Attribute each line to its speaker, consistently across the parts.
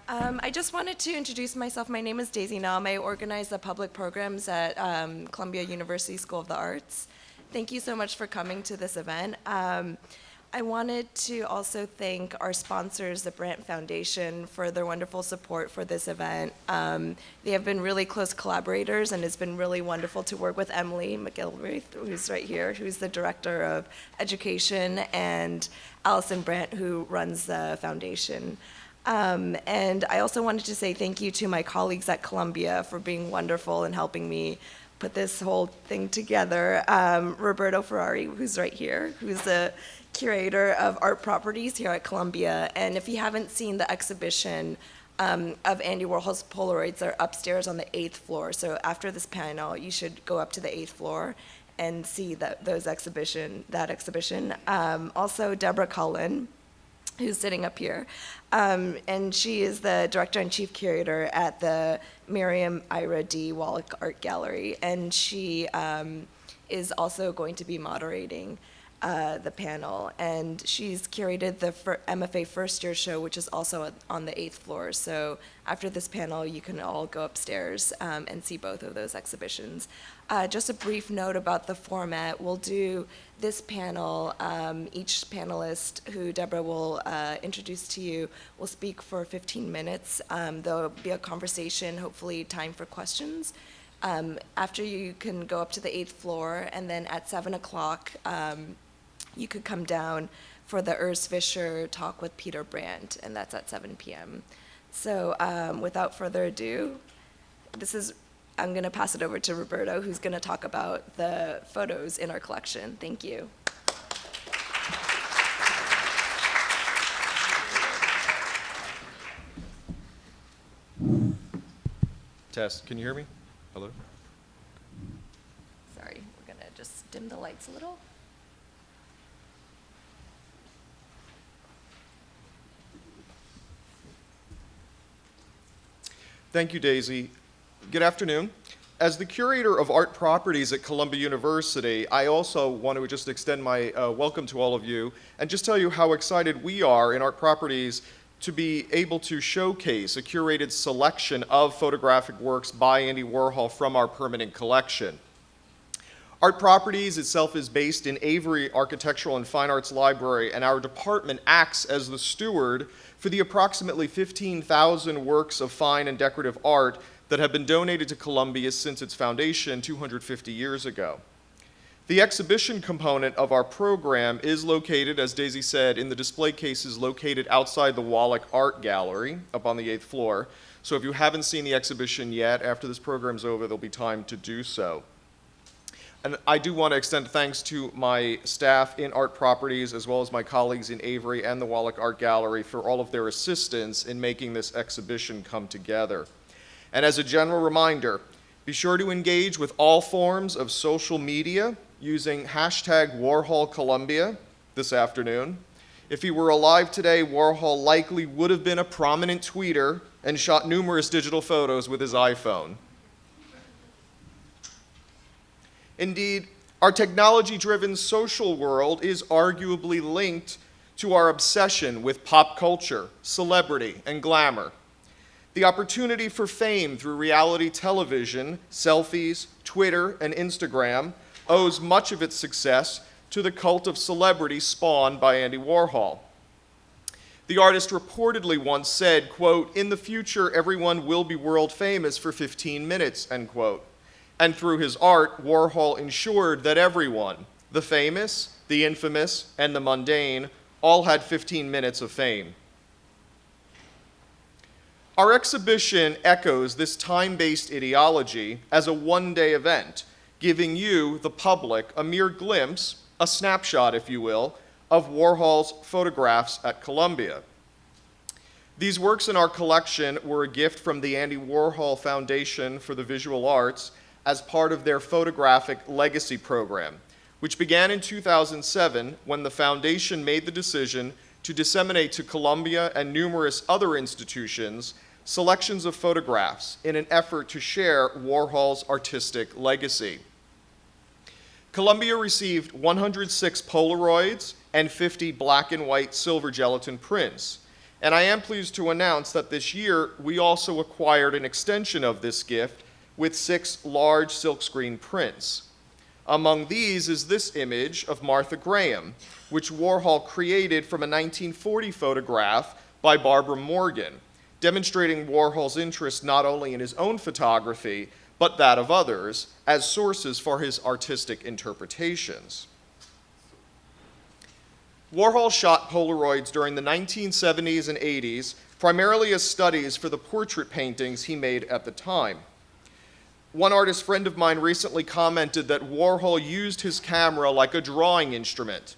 Speaker 1: I just wanted to introduce myself. My name is Daisy Nam. I organize the public programs at Columbia University School of the Arts. Thank you so much for coming to this event. I wanted to also thank our sponsors, the Brant Foundation, for their wonderful support for this event. They have been really close collaborators, and it's been really wonderful to work with Emily McGilwraith, who's right here, who's the Director of Education, and Allison Brant, who runs the foundation. And I also wanted to say thank you to my colleagues at Columbia for being wonderful and helping me put this whole thing together. Roberto Ferrari, who's right here, who's the curator of art properties here at Columbia. And if you haven't seen the exhibition of Andy Warhol's Polaroids, they're upstairs on the 8th floor. So after this panel, you should go up to the 8th floor and see that exhibition. Also, Deborah Cullen, who's sitting up here. And she is the director and chief curator at the Miriam and Ira D Wallach Art Gallery. And she is also going to be moderating the panel. And she's curated the MFA first year show, which is also on the 8th floor. So after this panel, you can all go upstairs and see both of those exhibitions. Just a brief note about the format. We'll do this panel, each panelist who Deborah will introduce to you will speak for 15 minutes. There'll be a conversation, hopefully time for questions. After you can go up to the 8th floor, and then at 7 o'clock, you could come down for the Fischer talk with Peter Brant, and that's at 7 p.m. So without further ado, I'm going to pass it over to Roberto, who's going to talk about the photos in our collection. Thank you.
Speaker 2: Test, can you hear me? Hello?
Speaker 1: Sorry, we're going to just dim the lights a little.
Speaker 2: Thank you, Daisy. Good afternoon. As the curator of art properties at Columbia University, I also want to just extend my welcome to all of you and just tell you how excited we are in art properties to be able to showcase a curated selection of photographic works by Andy Warhol from our permanent collection. Art Properties itself is based in Avery Architectural and Fine Arts Library, and our department acts as the steward for the approximately 15,000 works of fine and decorative art that have been donated to Columbia since its foundation 250 years ago. The exhibition component of our program is located, as Daisy said, in the display cases located outside the Wallach Art Gallery up on the 8th floor. So if you haven't seen the exhibition yet, after this program's over, there'll be time to do so. And I do want to extend thanks to my staff in Art Properties, as well as my colleagues in Avery and the Wallach Art Gallery for all of their assistance in making this exhibition come together. And as a general reminder, be sure to engage with all forms of social media using #WarholColumbia this afternoon. If he were alive today, Warhol likely would have been a prominent tweeter and shot numerous digital photos with his iPhone. Indeed, our technology-driven social world is arguably linked to our obsession with pop culture, celebrity, and glamour. The opportunity for fame through reality television, selfies, Twitter, and Instagram owes much of its success to the cult of celebrity spawned by Andy Warhol. The artist reportedly once said, quote, "In the future, everyone will be world famous for 15 minutes," end quote. And through his art, Warhol ensured that everyone, the famous, the infamous, and the mundane, all had 15 minutes of fame. Our exhibition echoes this time-based ideology as a one-day event, giving you, the public, a mere glimpse, a snapshot, if you will, of Warhol's photographs at Columbia. These works in our collection were a gift from the Andy Warhol Foundation for the Visual Arts as part of their photographic legacy program, which began in 2007 when the foundation made the decision to disseminate to Columbia and numerous other institutions selections of photographs in an effort to share Warhol's artistic legacy. Columbia received 106 Polaroids and 50 black and white silver gelatin prints, And I am pleased to announce that this year we also acquired an extension of this gift with 6 large silkscreen prints. Among these is this image of Martha Graham, which Warhol created from a 1940 photograph by Barbara Morgan, demonstrating Warhol's interest not only in his own photography, but that of others, as sources for his artistic interpretations. Warhol shot Polaroids during the 1970s and 80s, primarily as studies for the portrait paintings he made at the time. One artist friend of mine recently commented that Warhol used his camera like a drawing instrument,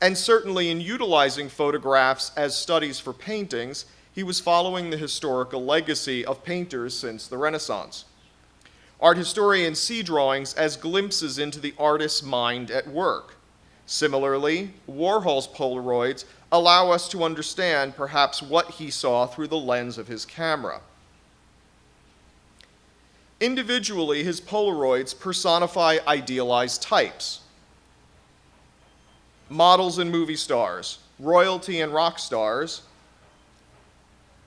Speaker 2: and certainly in utilizing photographs as studies for paintings, he was following the historical legacy of painters since the Renaissance. Art historians see drawings as glimpses into the artist's mind at work. Similarly, Warhol's Polaroids allow us to understand perhaps what he saw through the lens of his camera. Individually, his Polaroids personify idealized types. Models and movie stars, royalty and rock stars,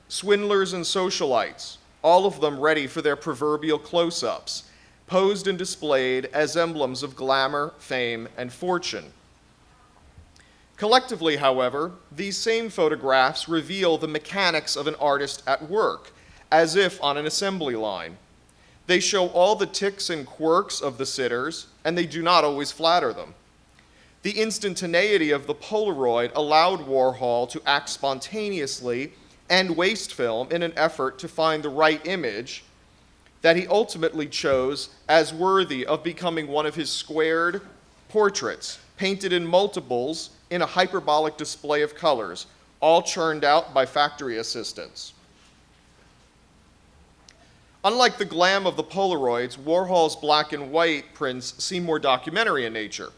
Speaker 2: swindlers and socialites, all of them ready for their proverbial close-ups, posed and displayed as emblems of glamour, fame, and fortune. Collectively, however, these same photographs reveal the mechanics of an artist at work, as if on an assembly line. They show all the ticks and quirks of the sitters, and they do not always flatter them. The instantaneity of the Polaroid allowed Warhol to act spontaneously and waste film in an effort to find the right image that he ultimately chose as worthy of becoming one of his squared portraits, painted in multiples in a hyperbolic display of colors, all churned out by factory assistants. Unlike the glam of the Polaroids, Warhol's black and white prints seem more documentary in nature.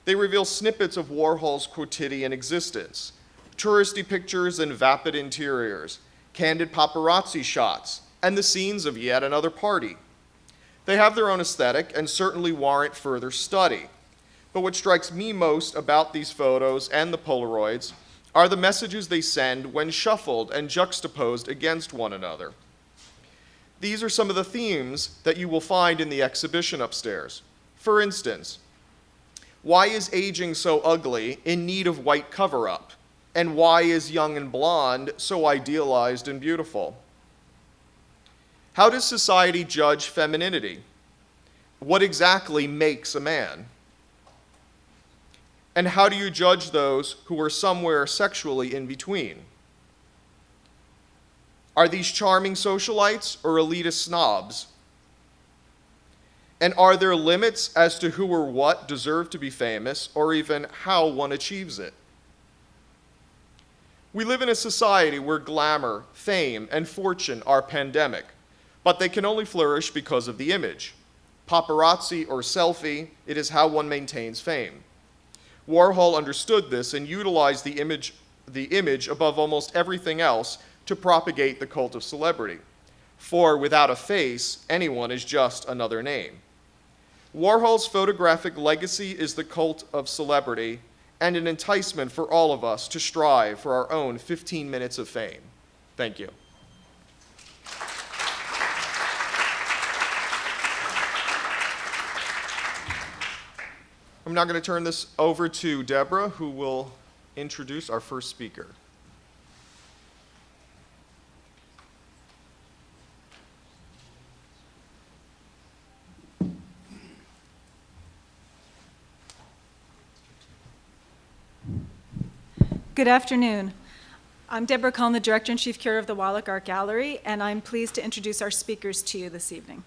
Speaker 2: They reveal snippets of Warhol's quotidian existence, touristy pictures and vapid interiors, candid paparazzi shots, and the scenes of yet another party. They have their own aesthetic and certainly warrant further study. But what strikes me most about these photos and the Polaroids are the messages they send when shuffled and juxtaposed against one another. These are some of the themes that you will find in the exhibition upstairs. For instance, why is aging so ugly in need of white cover-up? And why is young and blonde so idealized and beautiful? How does society judge femininity? What exactly makes a man? And how do you judge those who are somewhere sexually in between? Are these charming socialites or elitist snobs? And are there limits as to who or what deserve to be famous, or even how one achieves it? We live in a society where glamour, fame, and fortune are pandemic, but they can only flourish because of the image. Paparazzi or selfie, it is how one maintains fame. Warhol understood this and utilized the image above almost everything else to propagate the cult of celebrity. For without a face, anyone is just another name. Warhol's photographic legacy is the cult of celebrity and an enticement for all of us to strive for our own 15 minutes of fame. Thank you. I'm now going to turn this over to Deborah, who will introduce our first speaker.
Speaker 3: Good afternoon. I'm Deborah Cullen, the Director and Chief Curator of the Wallach Art Gallery, and I'm pleased to introduce our speakers to you this evening.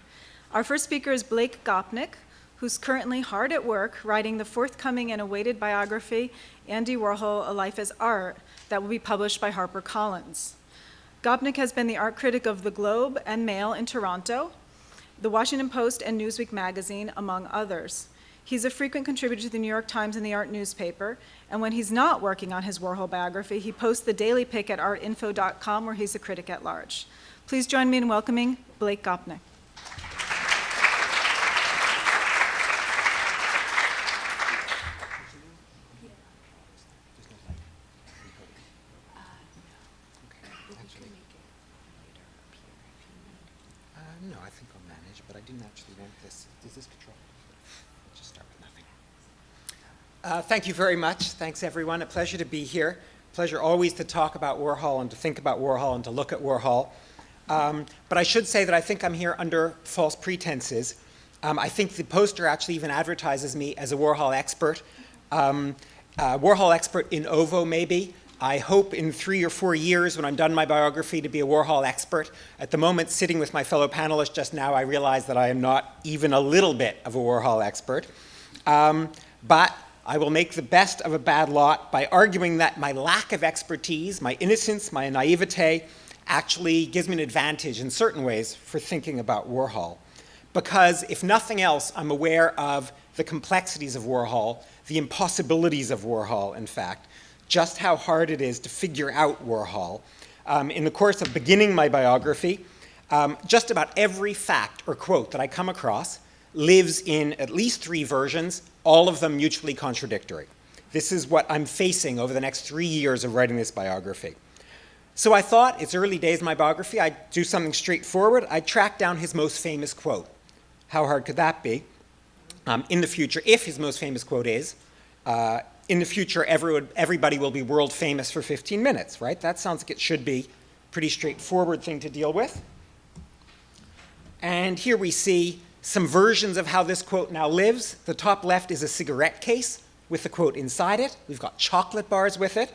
Speaker 3: Our first speaker is Blake Gopnik, who's currently hard at work writing the forthcoming and awaited biography, Andy Warhol, A Life as Art, that will be published by HarperCollins. Gopnik has been the art critic of The Globe and Mail in Toronto, The Washington Post and Newsweek magazine, among others. He's a frequent contributor to the New York Times and the art newspaper, and when he's not working on his Warhol biography, he posts the daily pick at artinfo.com, where he's a critic at large. Please join me in welcoming Blake Gopnik.
Speaker 4: I think I'll manage, but I didn't actually want this. Is this control? Let's just start with nothing. Thank you very much. Thanks, everyone. A pleasure to be here. Pleasure always to talk about Warhol and to think about Warhol and to look at Warhol. But I should say that I think I'm here under false pretenses. I think the poster actually even advertises me as a Warhol expert. Warhol expert in ovo, maybe. I hope in 3 or 4 years when I'm done my biography to be a Warhol expert. At the moment, sitting with my fellow panelists just now, I realize that I am not even a little bit of a Warhol expert. But I will make the best of a bad lot by arguing that my lack of expertise, my innocence, my naivete, actually gives me an advantage in certain ways for thinking about Warhol. Because if nothing else, I'm aware of the complexities of Warhol, the impossibilities of Warhol, in fact, just how hard it is to figure out Warhol. In the course of beginning my biography, just about every fact or quote that I come across lives in at least 3 versions, all of them mutually contradictory. This is what I'm facing over the next 3 years of writing this biography. So I thought, it's early days in my biography, I'd do something straightforward. I'd track down his most famous quote. How hard could that be? In the future, if his most famous quote is, in the future, everybody will be world famous for 15 minutes, right? That sounds like it should be a pretty straightforward thing to deal with. And here we see some versions of how this quote now lives. The top left is a cigarette case with the quote inside it. We've got chocolate bars with it.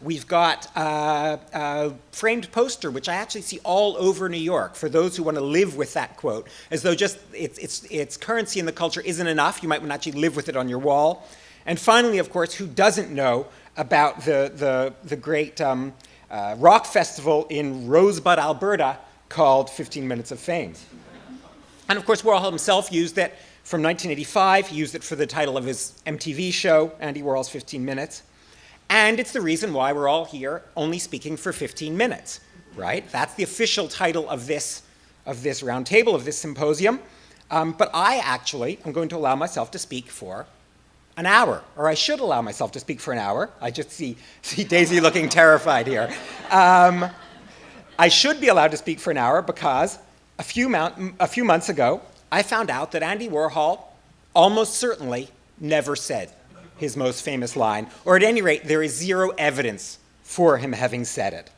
Speaker 4: We've got a framed poster, which I actually see all over New York for those who want to live with that quote, as though just its currency in the culture isn't enough. You might want to actually live with it on your wall. And finally, of course, who doesn't know about the great rock festival in Rosebud, Alberta, called 15 Minutes of Fame? And of course, Warhol himself used it from 1985. He used it for the title of his MTV show, Andy Warhol's 15 Minutes. And it's the reason why we're all here only speaking for 15 minutes, right? That's the official title of this round table, of this symposium. But I actually am going to allow myself to speak for an hour, or I should allow myself to speak for an hour. I just see Daisy looking terrified here. I should be allowed to speak for an hour because a few months ago, I found out that Andy Warhol almost certainly never said his most famous line, or at any rate, there is 0 evidence for him having said it.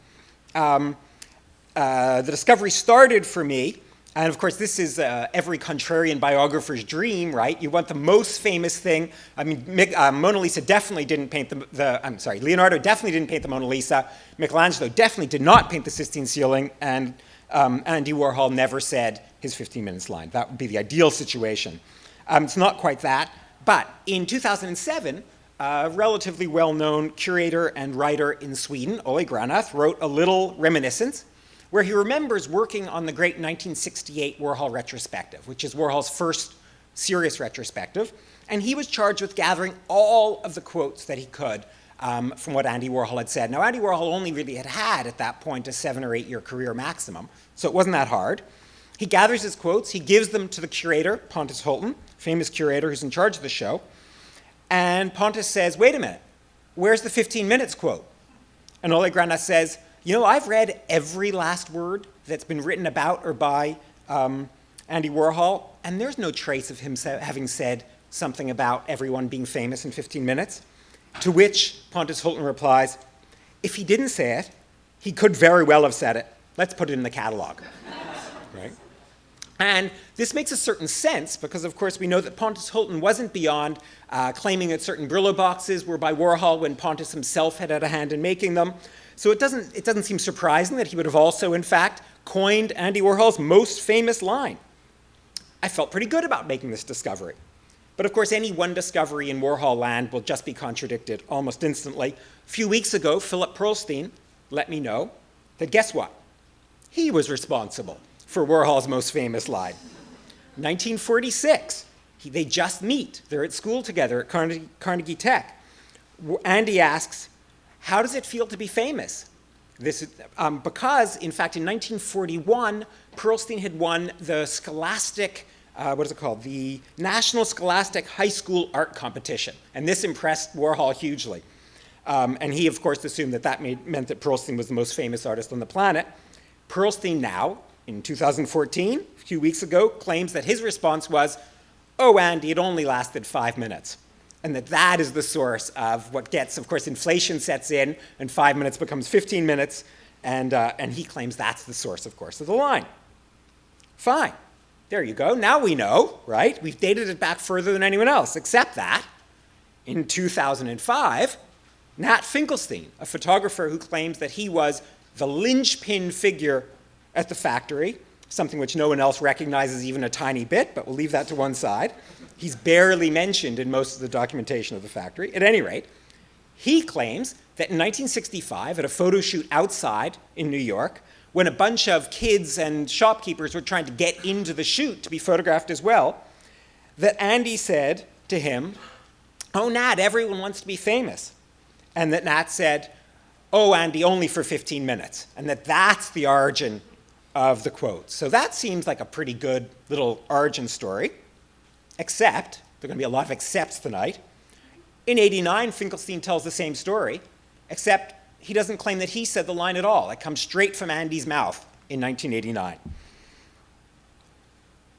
Speaker 4: The discovery started for me, and of course this is every contrarian biographer's dream, right? You want the most famous thing. I mean, Mona Lisa definitely didn't paint Leonardo definitely didn't paint the Mona Lisa. Michelangelo definitely did not paint the Sistine Ceiling, and Andy Warhol never said his 15 minutes line. That would be the ideal situation. It's not quite that. But in 2007, a relatively well-known curator and writer in Sweden, Olle Granath, wrote a little reminiscence where he remembers working on the great 1968 Warhol retrospective, which is Warhol's first serious retrospective. And he was charged with gathering all of the quotes that he could from what Andy Warhol had said. Now, Andy Warhol only really had at that point a 7 or 8 year career maximum, so it wasn't that hard. He gathers his quotes, he gives them to the curator, Pontus Hultén, famous curator who's in charge of the show, and Pontus says, wait a minute, where's the 15 minutes quote? And Olle Granath says, you know, I've read every last word that's been written about or by Andy Warhol, and there's no trace of him having said something about everyone being famous in 15 minutes. To which Pontus Hultén replies, if he didn't say it, he could very well have said it. Let's put it in the catalog. Right? And this makes a certain sense because, of course, we know that Pontus Hultén wasn't beyond claiming that certain Brillo boxes were by Warhol when Pontus himself had a hand in making them. So it doesn't seem surprising that he would have also, in fact, coined Andy Warhol's most famous line. I felt pretty good about making this discovery. But of course, any one discovery in Warhol land will just be contradicted almost instantly. A few weeks ago, Philip Pearlstein let me know that guess what? He was responsible for Warhol's most famous line. 1946, they just meet. They're at school together at Carnegie Tech. Andy asks, how does it feel to be famous? Because, in fact, in 1941, Pearlstein had won the Scholastic, the National Scholastic High School Art Competition. And this impressed Warhol hugely. And he, of course, assumed that meant that Pearlstein was the most famous artist on the planet. Pearlstein now in 2014, a few weeks ago, claims that his response was, "Oh, Andy, it only lasted 5 minutes." And that is the source of what gets, of course, inflation sets in, and 5 minutes becomes 15 minutes, and he claims that's the source, of course, of the line. Fine. There you go. Now we know, right? We've dated it back further than anyone else, except that in 2005, Nat Finkelstein, a photographer who claims that he was the linchpin figure at the factory, something which no one else recognizes even a tiny bit, but we'll leave that to one side. He's barely mentioned in most of the documentation of the factory. At any rate, he claims that in 1965, at a photo shoot outside in New York, when a bunch of kids and shopkeepers were trying to get into the shoot to be photographed as well, that Andy said to him, "Oh, Nat, everyone wants to be famous." And that Nat said, "Oh, Andy, only for 15 minutes. And that's the origin of the quote. So that seems like a pretty good little origin story, except, there are going to be a lot of excepts tonight. In '89, Finkelstein tells the same story, except he doesn't claim that he said the line at all. It comes straight from Andy's mouth in 1989.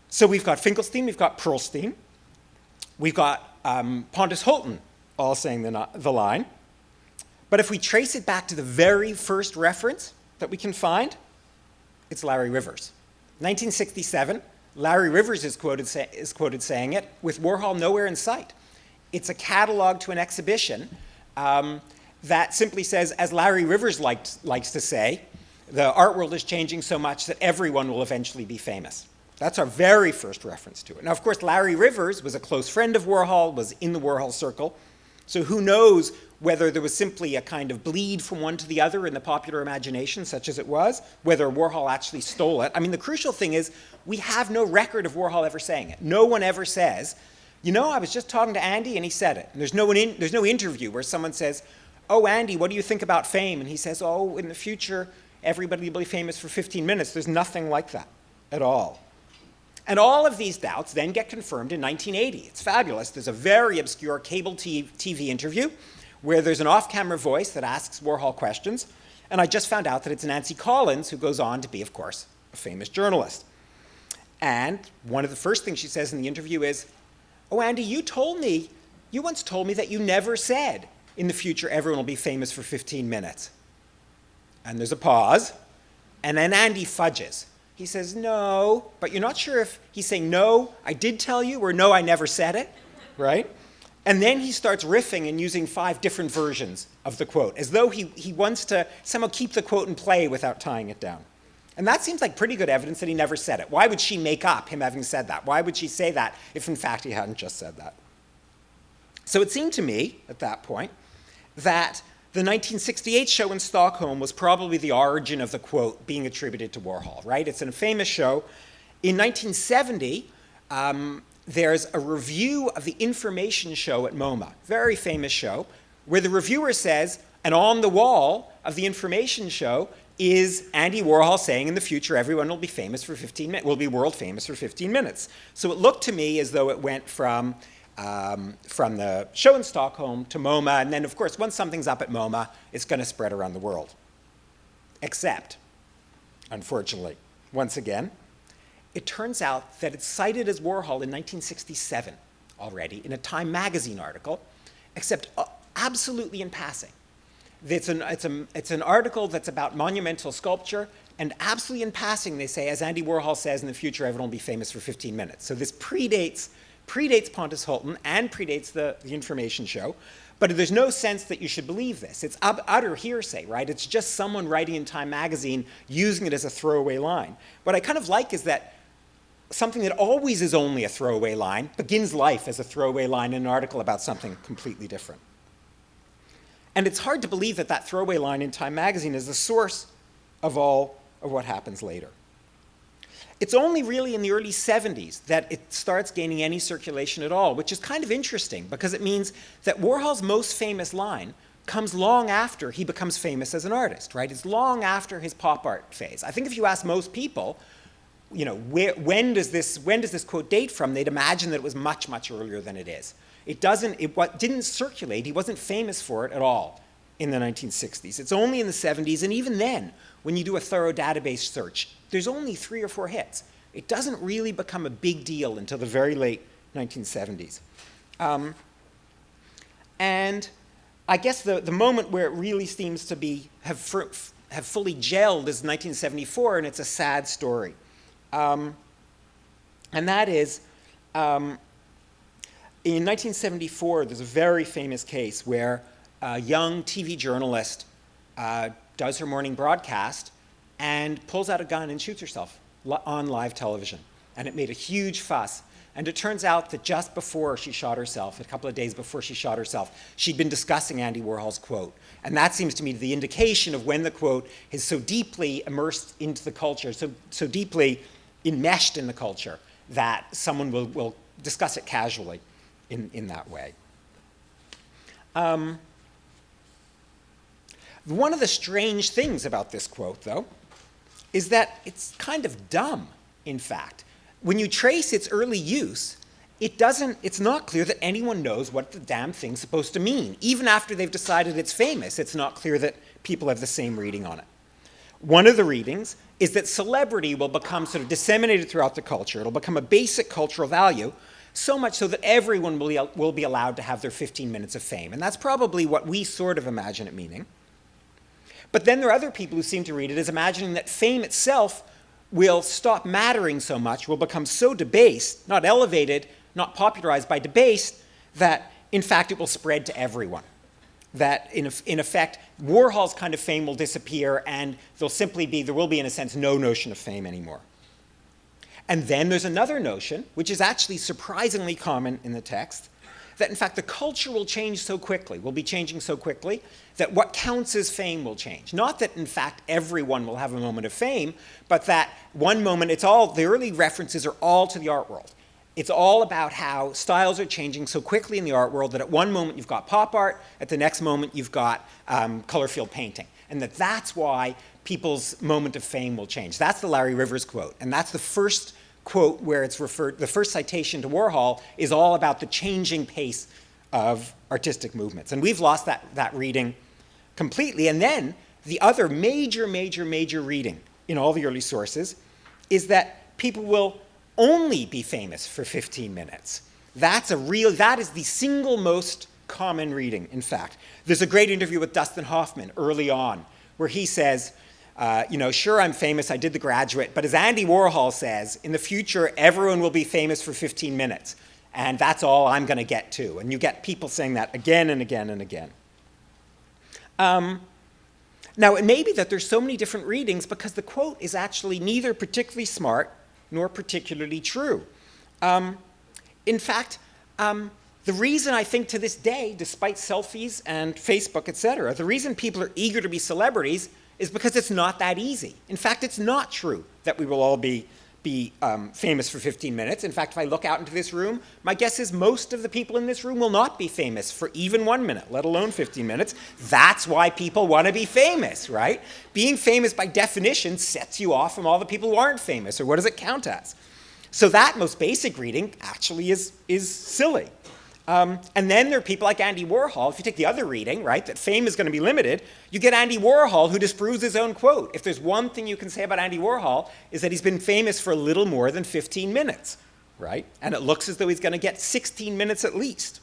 Speaker 4: So we've got Finkelstein, we've got Perlstein, we've got Pontus Hultén all saying the line. But if we trace it back to the very first reference that we can find, it's Larry Rivers. 1967, Larry Rivers is quoted saying it, with Warhol nowhere in sight. It's a catalog to an exhibition that simply says, as Larry Rivers likes to say, the art world is changing so much that everyone will eventually be famous. That's our very first reference to it. Now, of course, Larry Rivers was a close friend of Warhol, was in the Warhol circle, so who knows whether there was simply a kind of bleed from one to the other in the popular imagination, such as it was, whether Warhol actually stole it. I mean, the crucial thing is we have no record of Warhol ever saying it. No one ever says, "You know, I was just talking to Andy and he said it." And there's no interview where someone says, "Oh, Andy, what do you think about fame?" And he says, "Oh, in the future, everybody will be famous for 15 minutes. There's nothing like that at all. And all of these doubts then get confirmed in 1980. It's fabulous. There's a very obscure cable TV interview where there's an off-camera voice that asks Warhol questions, and I just found out that it's Nancy Collins, who goes on to be, of course, a famous journalist. And one of the first things she says in the interview is, "Oh, Andy, you once told me that you never said in the future everyone will be famous for 15 minutes. And there's a pause, and then Andy fudges. He says, "No," but you're not sure if he's saying, "No, I did tell you," or "No, I never said it," right? And then he starts riffing and using 5 different versions of the quote, as though he wants to somehow keep the quote in play without tying it down. And that seems like pretty good evidence that he never said it. Why would she make up him having said that? Why would she say that if in fact he hadn't just said that? So it seemed to me at that point that the 1968 show in Stockholm was probably the origin of the quote being attributed to Warhol, right? It's a famous show. In 1970, there's a review of the information show at MoMA, very famous show, where the reviewer says, and on the wall of the information show is Andy Warhol saying in the future everyone will be famous for 15 minutes, will be world famous for 15 minutes. So it looked to me as though it went from the show in Stockholm to MoMA, and then of course once something's up at MoMA, it's going to spread around the world. Except, unfortunately, once again, it turns out that it's cited as Warhol in 1967 already in a Time magazine article, except absolutely in passing. It's an article that's about monumental sculpture, and absolutely in passing they say, as Andy Warhol says, in the future everyone will be famous for 15 minutes. So this predates Pontus Hultén and predates the information show, but there's no sense that you should believe this. It's utter hearsay, right? It's just someone writing in Time magazine using it as a throwaway line. What I kind of like is that something that always is only a throwaway line begins life as a throwaway line in an article about something completely different. And it's hard to believe that that throwaway line in Time magazine is the source of all of what happens later. It's only really in the early 70s that it starts gaining any circulation at all, which is kind of interesting because it means that Warhol's most famous line comes long after he becomes famous as an artist, right? It's long after his pop art phase. I think if you ask most people, you know, when does this quote date from, they'd imagine that it was much, much earlier than it is. It didn't circulate, he wasn't famous for it at all in the 1960s. It's only in the 70s, and even then, when you do a thorough database search, there's only 3 or 4 hits. It doesn't really become a big deal until the very late 1970s. And I guess the moment where it really seems to have fully gelled is 1974, and it's a sad story. And that is, in 1974, there's a very famous case where a young TV journalist does her morning broadcast and pulls out a gun and shoots herself on live television. And it made a huge fuss. And it turns out that just before she shot herself, a couple of days before she shot herself, she'd been discussing Andy Warhol's quote. And that seems to me the indication of when the quote is so deeply immersed into the culture, so deeply enmeshed in the culture, that someone will discuss it casually in that way. One of the strange things about this quote, though, is that it's kind of dumb, in fact. When you trace its early use, it's not clear that anyone knows what the damn thing's supposed to mean. Even after they've decided it's famous, it's not clear that people have the same reading on it. One of the readings is that celebrity will become sort of disseminated throughout the culture. It'll become a basic cultural value, so much so that everyone will be allowed to have their 15 minutes of fame. And that's probably what we sort of imagine it meaning. But then there are other people who seem to read it as imagining that fame itself will stop mattering so much, will become so debased, not elevated, not popularized by debased, that in fact it will spread to everyone. That in effect, Warhol's kind of fame will disappear, and there will be in a sense no notion of fame anymore. And then there's another notion, which is actually surprisingly common in the text, that in fact the culture will change so quickly, will be changing so quickly, that what counts as fame will change. Not that in fact everyone will have a moment of fame, but that one moment, the early references are all to the art world. It's all about how styles are changing so quickly in the art world that at one moment you've got pop art, at the next moment you've got color field painting. And that's why people's moment of fame will change. That's the Larry Rivers quote, and that's the first quote where it's referred, the first citation to Warhol is all about the changing pace of artistic movements. And we've lost that reading completely. And then the other major reading in all the early sources is that people will only be famous for 15 minutes. That is the single most common reading, in fact. There's a great interview with Dustin Hoffman early on where he says, sure, I'm famous, I did The Graduate, but as Andy Warhol says, in the future, everyone will be famous for 15 minutes, and that's all I'm going to get to. And you get people saying that again and again and again. Now, it may be that there's so many different readings because the quote is actually neither particularly smart nor particularly true. In fact, the reason I think to this day, despite selfies and Facebook, etc., the reason people are eager to be celebrities is because it's not that easy. In fact, it's not true that we will all be famous for 15 minutes. In fact, if I look out into this room, my guess is most of the people in this room will not be famous for even 1 minute, let alone 15 minutes. That's why people want to be famous, right? Being famous by definition sets you off from all the people who aren't famous, or what does it count as? So that most basic reading actually is silly. And then there are people like Andy Warhol. If you take the other reading, right, that fame is going to be limited, you get Andy Warhol who disproves his own quote. If there's one thing you can say about Andy Warhol is that he's been famous for a little more than 15 minutes, right? And it looks as though he's going to get 16 minutes at least,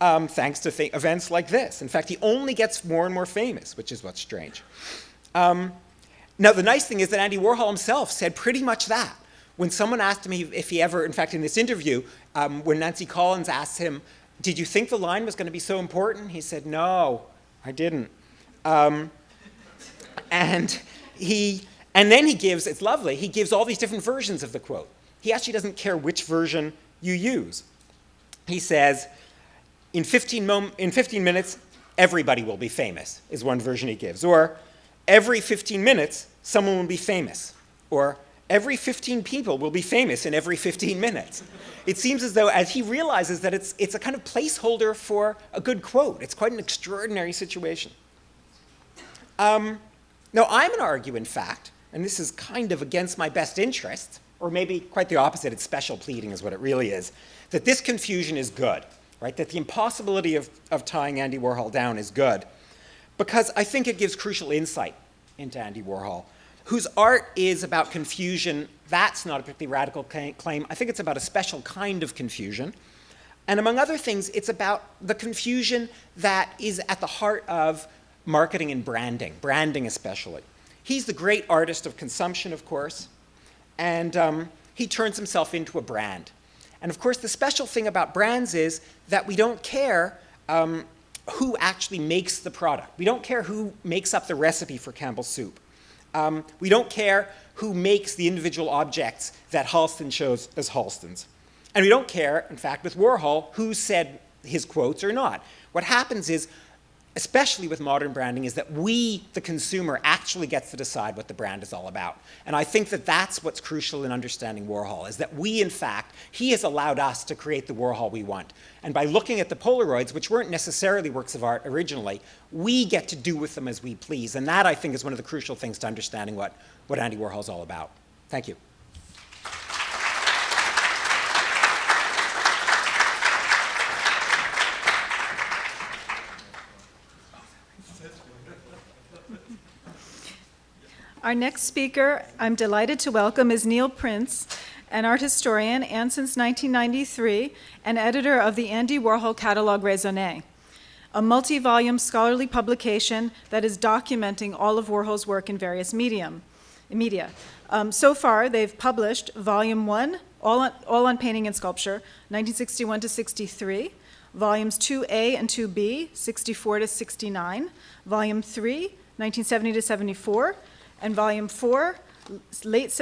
Speaker 4: thanks to events like this. In fact, he only gets more and more famous, which is what's strange. Now, the nice thing is that Andy Warhol himself said pretty much that. When someone asked him if he ever, in fact, in this interview, when Nancy Collins asked him, did you think the line was going to be so important? He said, no, I didn't. And then he gives, it's lovely, he gives all these different versions of the quote. He actually doesn't care which version you use. He says, in 15 minutes, everybody will be famous, is one version he gives. Or, every 15 minutes, someone will be famous. Or, every 15 people will be famous in every 15 minutes. It seems as though as he realizes that it's a kind of placeholder for a good quote. It's quite an extraordinary situation. Now, I'm going to argue, in fact, and this is kind of against my best interest, or maybe quite the opposite, it's special pleading is what it really is, that this confusion is good, right? That the impossibility of tying Andy Warhol down is good, because I think it gives crucial insight into Andy Warhol, whose art is about confusion. That's not a particularly radical claim. I think it's about a special kind of confusion. And among other things, it's about the confusion that is at the heart of marketing and branding especially. He's the great artist of consumption, of course, and he turns himself into a brand. And of course, the special thing about brands is that we don't care who actually makes the product. We don't care who makes up the recipe for Campbell's soup. We don't care who makes the individual objects that Halston shows as Halston's. And we don't care, in fact, with Warhol, who said his quotes or not. What happens is, especially with modern branding, is that we, the consumer, actually gets to decide what the brand is all about. And I think that that's what's crucial in understanding Warhol, is that we, in fact, he has allowed us to create the Warhol we want. And by looking at the Polaroids, which weren't necessarily works of art originally, we get to do with them as we please. And that, I think, is one of the crucial things to understanding what Andy Warhol's all about. Thank you.
Speaker 3: Our next speaker, I'm delighted to welcome, is Neil Printz, an art historian and since 1993, an editor of the Andy Warhol Catalogue Raisonné, a multi-volume scholarly publication that is documenting all of Warhol's work in various media. So far, they've published Volume 1, all on Painting and Sculpture, 1961 to 63, Volumes 2A and 2B, 64 to 69, Volume 3, 1970 to 74, and Volume 4, late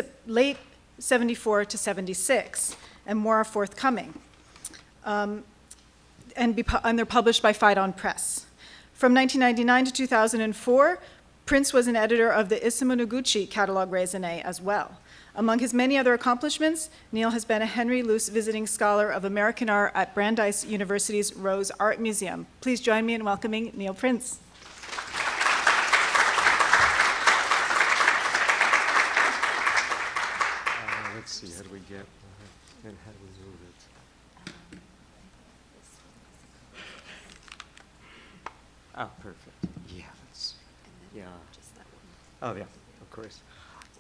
Speaker 3: 74 to 76, and more are forthcoming. And they're published by Phaidon Press. From 1999 to 2004, Printz was an editor of the Isamu Noguchi Catalogue Raisonné as well. Among his many other accomplishments, Neil has been a Henry Luce Visiting Scholar of American Art at Brandeis University's Rose Art Museum. Please join me in welcoming Neil Printz.
Speaker 5: Let's see, how do we get, and how do we move it? Oh, perfect. Yeah, Oh, yeah, of course.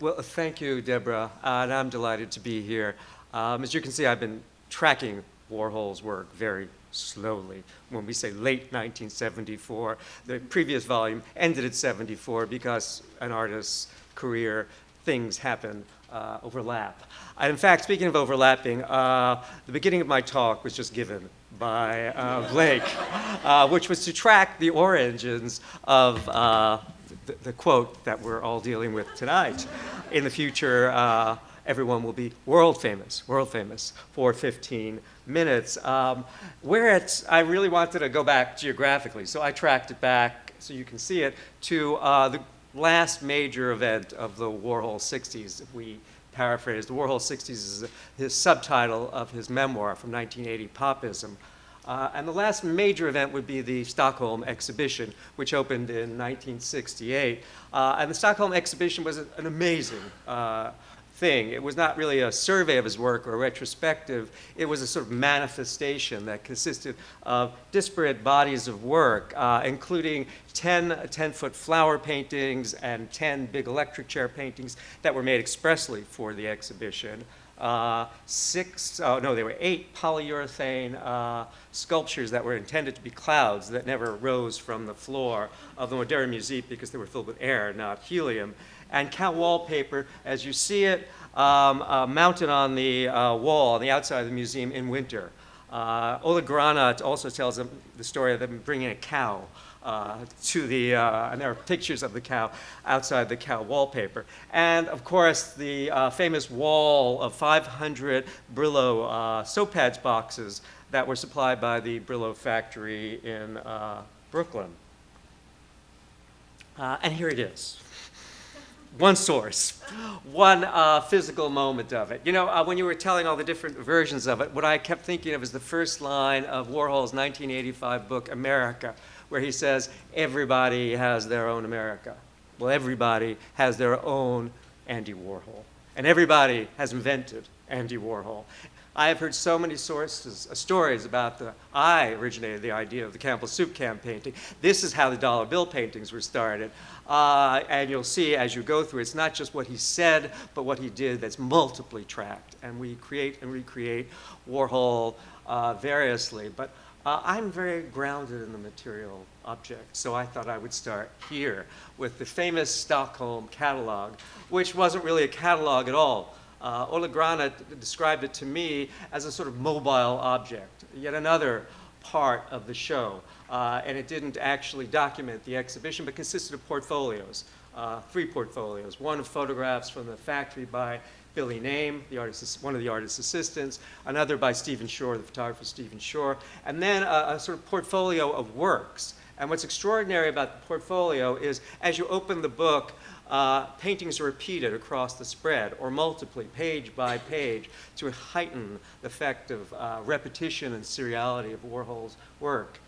Speaker 5: Well, thank you, Deborah, and I'm delighted to be here. As you can see, I've been tracking Warhol's work very slowly. When we say late 1974, the previous volume ended at 74 because an artist's career, things happen, overlap. In fact, speaking of overlapping, the beginning of my talk was just given by Blake, which was to track the origins of the quote that we're all dealing with tonight. In the future, everyone will be world famous for 15 minutes. Where I really wanted to go back geographically, so I tracked it back, so you can see it, to the last major event of the Warhol 60s. If we paraphrase, the Warhol 60s is his subtitle of his memoir from 1980, Popism. And the last major event would be the Stockholm exhibition, which opened in 1968. And the Stockholm exhibition was an amazing thing. It was not really a survey of his work or a retrospective. It was a sort of manifestation that consisted of disparate bodies of work, including 10 10-foot flower paintings and 10 big electric chair paintings that were made expressly for the exhibition. There were 8 polyurethane sculptures that were intended to be clouds that never rose from the floor of the Moderne Museum because they were filled with air, not helium. And cow wallpaper, as you see it, mounted on the wall on the outside of the museum in winter. Oleg Granat also tells them the story of them bringing a cow to the, and there are pictures of the cow outside the cow wallpaper. And of course, the famous wall of 500 Brillo soap pads boxes that were supplied by the Brillo factory in Brooklyn. And here it is. One source, one physical moment of it. You know, when you were telling all the different versions of it, what I kept thinking of is the first line of Warhol's 1985 book, America, where he says, everybody has their own America. Well, everybody has their own Andy Warhol. And everybody has invented Andy Warhol. I have heard so many stories about I originated the idea of the Campbell Soup can painting. This is how the dollar bill paintings were started. And you'll see as you go through, it's not just what he said, but what he did that's multiply tracked. And we create and recreate Warhol variously. But I'm very grounded in the material object, so I thought I would start here with the famous Stockholm catalog, which wasn't really a catalog at all. Ola Grana described it to me as a sort of mobile object, yet another part of the show. And it didn't actually document the exhibition, but consisted of portfolios, 3 portfolios. One of photographs from the factory by Billy Name, one of the artist's assistants, another by Stephen Shore, the photographer Stephen Shore, and then a sort of portfolio of works. And what's extraordinary about the portfolio is as you open the book, paintings are repeated across the spread or multiply, page by page, to heighten the effect of repetition and seriality of Warhol's work.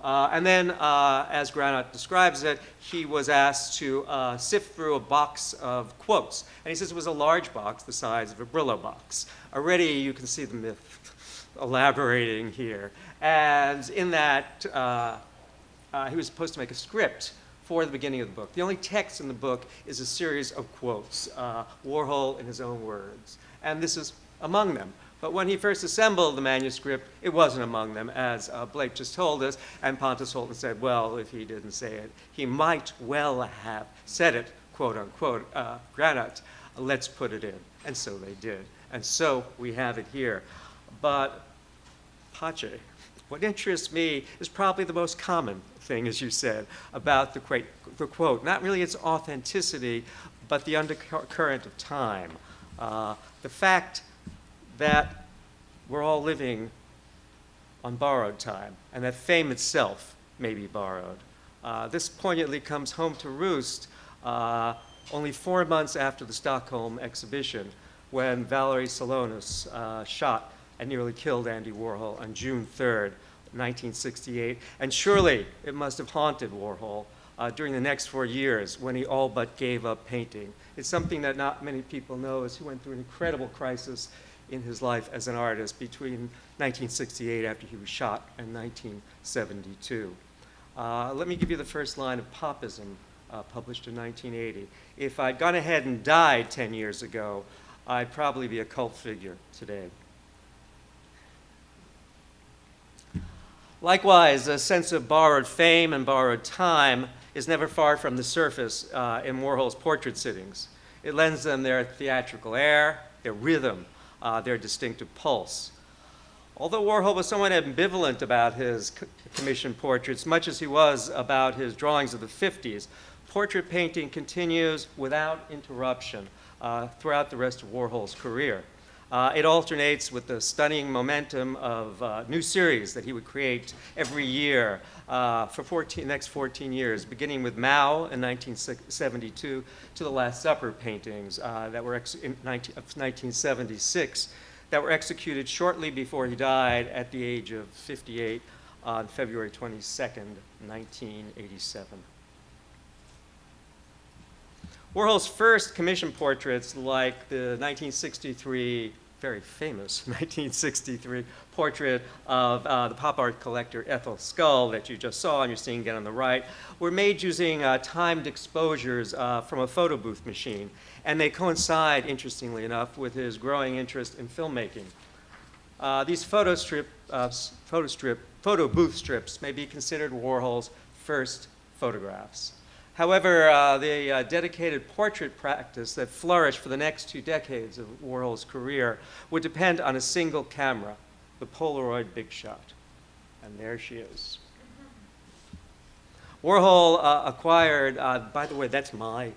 Speaker 5: And then, as Granat describes it, he was asked to sift through a box of quotes. And he says it was a large box, the size of a Brillo box. Already you can see the myth elaborating here. And in that, he was supposed to make a script for the beginning of the book. The only text in the book is a series of quotes, Warhol in his own words. And this is among them. But when he first assembled the manuscript, it wasn't among them, as Blake just told us. And Pontus Hultman said, well, if he didn't say it, he might well have said it, quote unquote, Granat, let's put it in. And so they did. And so we have it here. But Pache, what interests me is probably the most common thing, as you said, about the quote. Not really its authenticity, but the undercurrent of time. The fact that we're all living on borrowed time, and that fame itself may be borrowed. This poignantly comes home to roost only 4 months after the Stockholm exhibition, when Valery Salonis shot and nearly killed Andy Warhol on June 3rd, 1968. And surely it must have haunted Warhol during the next 4 years when he all but gave up painting. It's something that not many people know, as he went through an incredible crisis in his life as an artist between 1968, after he was shot, and 1972. Let me give you the first line of Popism, published in 1980. If I'd gone ahead and died 10 years ago, I'd probably be a cult figure today. Likewise, a sense of borrowed fame and borrowed time is never far from the surface in Warhol's portrait sittings. It lends them their theatrical air, their rhythm, their distinctive pulse. Although Warhol was somewhat ambivalent about his commissioned portraits, much as he was about his drawings of the 50s, portrait painting continues without interruption throughout the rest of Warhol's career. It alternates with the stunning momentum of new series that he would create every year for next 14 years, beginning with Mao in 1972 to the Last Supper paintings that were in 1976 that were executed shortly before he died at the age of 58 on February 22nd, 1987. Warhol's first commissioned portraits, like the 1963, very famous 1963 portrait of the pop art collector Ethel Skull that you just saw and you're seeing again on the right, were made using timed exposures from a photo booth machine. And they coincide, interestingly enough, with his growing interest in filmmaking. These photo booth strips may be considered Warhol's first photographs. However, the dedicated portrait practice that flourished for the next 2 decades of Warhol's career would depend on a single camera, the Polaroid Big Shot. And there she is. Warhol acquired, by the way, that's my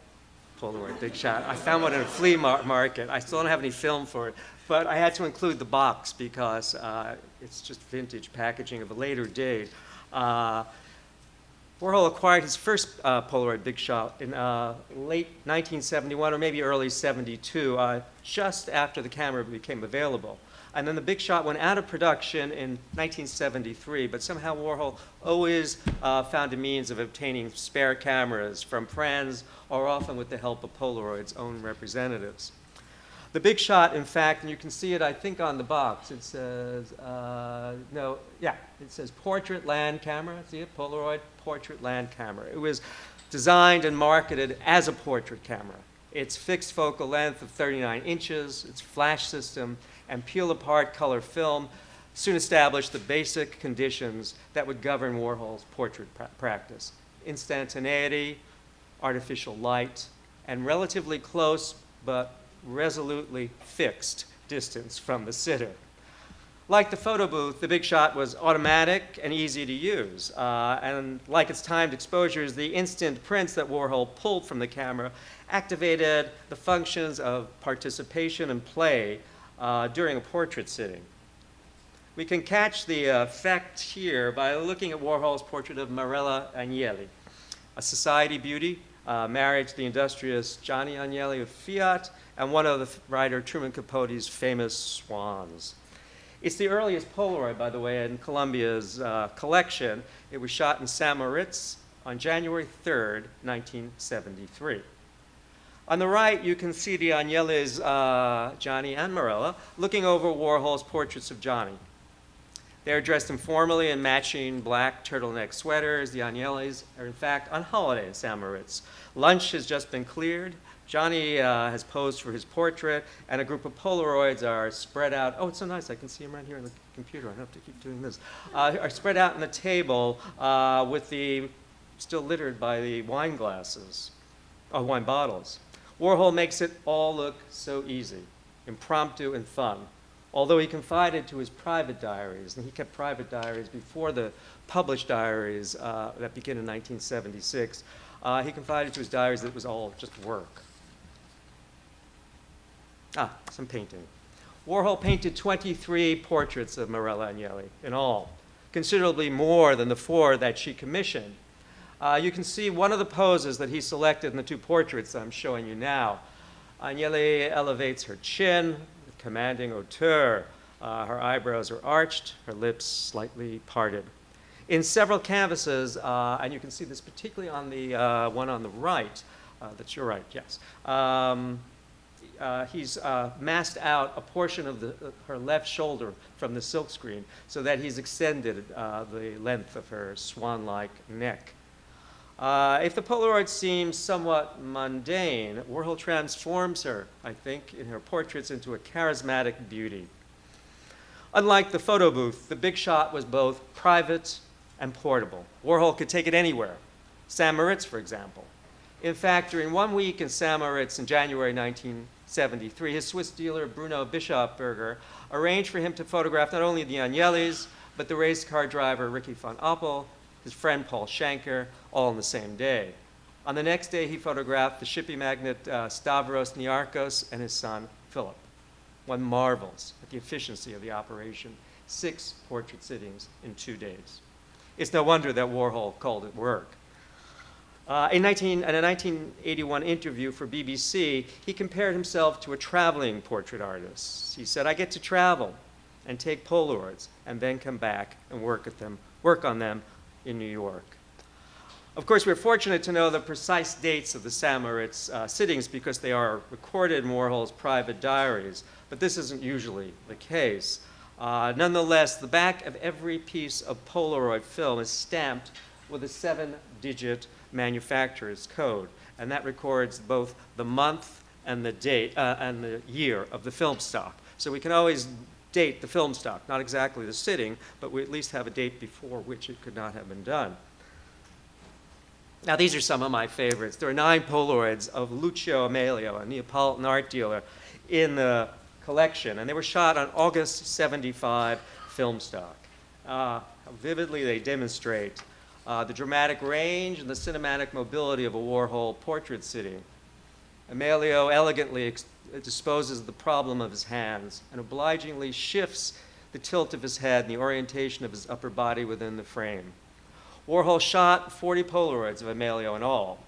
Speaker 5: Polaroid Big Shot. I found one in a flea market. I still don't have any film for it, but I had to include the box because it's just vintage packaging of a later date. Warhol acquired his first Polaroid Big Shot in late 1971 or maybe early 72, just after the camera became available. And then the Big Shot went out of production in 1973, but somehow Warhol always found a means of obtaining spare cameras from friends or often with the help of Polaroid's own representatives. The big shot, in fact, and you can see it, I think, on the box. It says, it says portrait land camera. See it? Polaroid portrait land camera. It was designed and marketed as a portrait camera. Its fixed focal length of 39 inches, its flash system, and peel-apart color film soon established the basic conditions that would govern Warhol's portrait practice: instantaneity, artificial light, and relatively close but resolutely fixed distance from the sitter. Like the photo booth, the big shot was automatic and easy to use. And like its timed exposures, the instant prints that Warhol pulled from the camera activated the functions of participation and play during a portrait sitting. We can catch the effect here by looking at Warhol's portrait of Marella Agnelli, a society beauty married to the industrious Gianni Agnelli of Fiat and one of the writer Truman Capote's famous swans. It's the earliest Polaroid, by the way, in Columbia's collection. It was shot in St. Moritz on January 3rd, 1973. On the right, you can see the Agnellis, Gianni and Marella, looking over Warhol's portraits of Gianni. They're dressed informally in matching black turtleneck sweaters. The Agnellis are, in fact, on holiday in St. Moritz. Lunch has just been cleared. Johnny has posed for his portrait, and a group of Polaroids are spread out. Oh, it's so nice. I can see them right here on the computer. I don't have to keep doing this. Are spread out on the table with the, still littered by the wine glasses, wine bottles. Warhol makes it all look so easy, impromptu and fun. Although he confided to his private diaries, and he kept private diaries before the published diaries that begin in 1976, he confided to his diaries that it was all just work. Some painting. Warhol painted 23 portraits of Marella Agnelli in all, considerably more than the 4 that she commissioned. You can see one of the poses that he selected in the 2 portraits I'm showing you now. Agnelli elevates her chin with commanding hauteur. Her eyebrows are arched, her lips slightly parted. In several canvases, and you can see this particularly on the one on the right, that's your right, yes. He's masked out a portion of her left shoulder from the silkscreen so that he's extended the length of her swan-like neck. If the Polaroid seems somewhat mundane, Warhol transforms her, I think, in her portraits into a charismatic beauty. Unlike the photo booth, the big shot was both private and portable. Warhol could take it anywhere. St. Moritz, for example. In fact, during 1 week in St. Moritz in January 1973, his Swiss dealer Bruno Bischofberger arranged for him to photograph not only the Agnellis, but the race car driver Ricky von Oppel, his friend Paul Schenker, all on the same day. On the next day, he photographed the shipping magnate Stavros Niarchos and his son Philip. One marvels at the efficiency of the operation. 6 portrait sittings in 2 days. It's no wonder that Warhol called it work. In a 1981 interview for BBC, he compared himself to a traveling portrait artist. He said, "I get to travel and take Polaroids and then come back and work on them in New York." Of course, we're fortunate to know the precise dates of the St. Moritz sittings because they are recorded in Warhol's private diaries, but this isn't usually the case. Nonetheless, the back of every piece of Polaroid film is stamped with a 7-digit manufacturer's code, and that records both the month and the date and the year of the film stock. So we can always date the film stock, not exactly the sitting, but we at least have a date before which it could not have been done. Now, these are some of my favorites. There are 9 Polaroids of Lucio Amelio, a Neapolitan art dealer, in the collection, and they were shot on August 75 film stock. How vividly they demonstrate the dramatic range and the cinematic mobility of a Warhol portrait sitting. Amelio elegantly disposes of the problem of his hands and obligingly shifts the tilt of his head and the orientation of his upper body within the frame. Warhol shot 40 Polaroids of Amelio in all.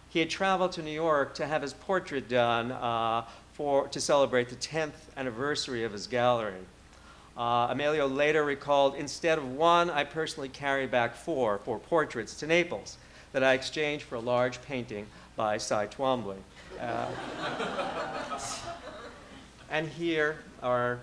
Speaker 5: He had traveled to New York to have his portrait done to celebrate the 10th anniversary of his gallery. Amelio later recalled, "Instead of 1, I personally carried back 4 portraits to Naples that I exchanged for a large painting by Cy Twombly." And here are,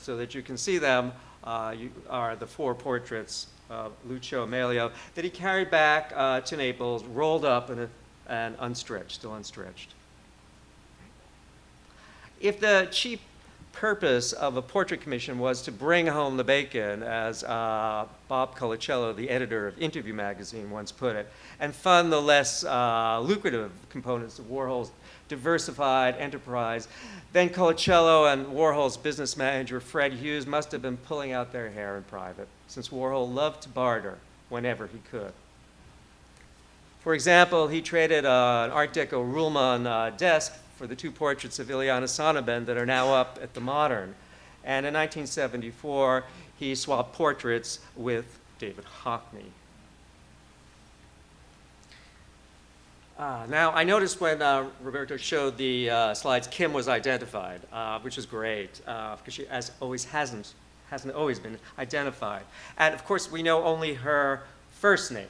Speaker 5: so that you can see them, are the 4 portraits of Lucio Amelio that he carried back to Naples, rolled up and unstretched, still unstretched. If the chief purpose of a portrait commission was to bring home the bacon, as Bob Colacello, the editor of Interview magazine, once put it, and fund the less lucrative components of Warhol's diversified enterprise, then Colacello and Warhol's business manager, Fred Hughes, must have been pulling out their hair in private, since Warhol loved to barter whenever he could. For example, he traded an Art Deco Ruhlmann desk for the 2 portraits of Ileana Sonnabend that are now up at the Modern. And in 1974, he swapped portraits with David Hockney. Now, I noticed when Roberto showed the slides, Kim was identified, which is great, because she hasn't always been identified. And of course, we know only her first name.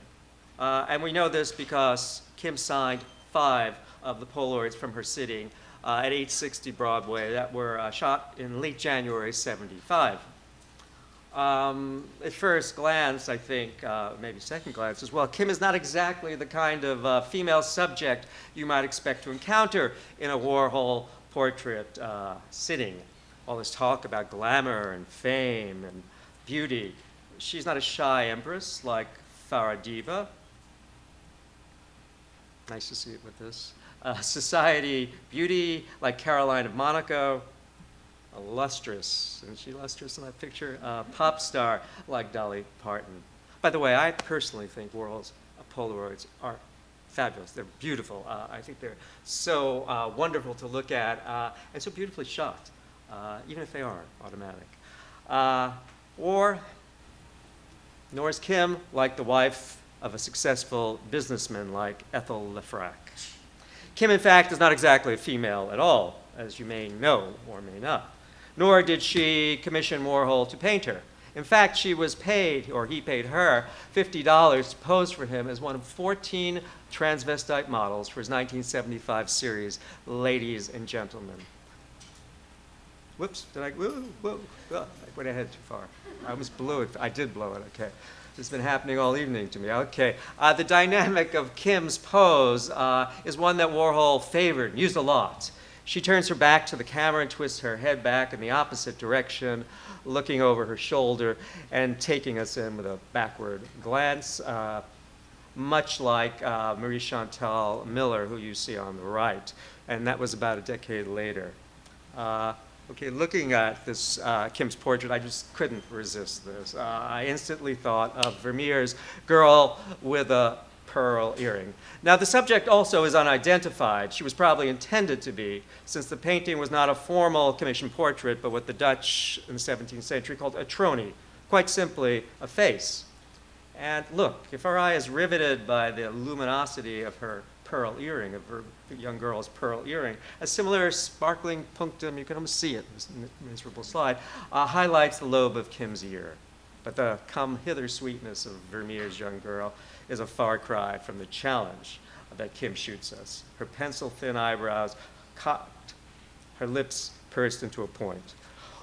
Speaker 5: And we know this because Kim signed 5 of the Polaroids from her sitting at 860 Broadway that were shot in late January '75. At first glance, I think, maybe second glance as well, Kim is not exactly the kind of female subject you might expect to encounter in a Warhol portrait sitting. All this talk about glamour and fame and beauty. She's not a shy empress like Farah Diva. Nice to see it with this. Society beauty like Caroline of Monaco. A lustrous, isn't she lustrous in that picture? Pop star like Dolly Parton. By the way, I personally think Warhol's Polaroids are fabulous. They're beautiful. I think they're so wonderful to look at and so beautifully shot, even if they are automatic. Nor is Kim like the wife of a successful businessman like Ethel Lefrak. Kim, in fact, is not exactly a female at all, as you may know or may not. Nor did she commission Warhol to paint her. In fact, she was paid, or he paid her, $50 to pose for him as one of 14 transvestite models for his 1975 series, Ladies and Gentlemen. Whoops, I went ahead too far. I almost blew it. I did blow it, okay. This has been happening all evening to me. Okay. The dynamic of Kim's pose is one that Warhol favored and used a lot. She turns her back to the camera and twists her head back in the opposite direction, looking over her shoulder and taking us in with a backward glance, much like Marie Chantal Miller, who you see on the right. And that was about a decade later. Okay, looking at this Kim's portrait, I just couldn't resist this. I instantly thought of Vermeer's Girl with a Pearl Earring. Now, the subject also is unidentified. She was probably intended to be, since the painting was not a formal commissioned portrait, but what the Dutch in the 17th century called a tronie, quite simply a face. And look, if our eye is riveted by the luminosity of her pearl earring, of her young girl's pearl earring, a similar sparkling punctum, you can almost see it in this miserable slide, highlights the lobe of Kim's ear. But the come hither sweetness of Vermeer's young girl is a far cry from the challenge that Kim shoots us. Her pencil-thin eyebrows cocked, her lips pursed into a point.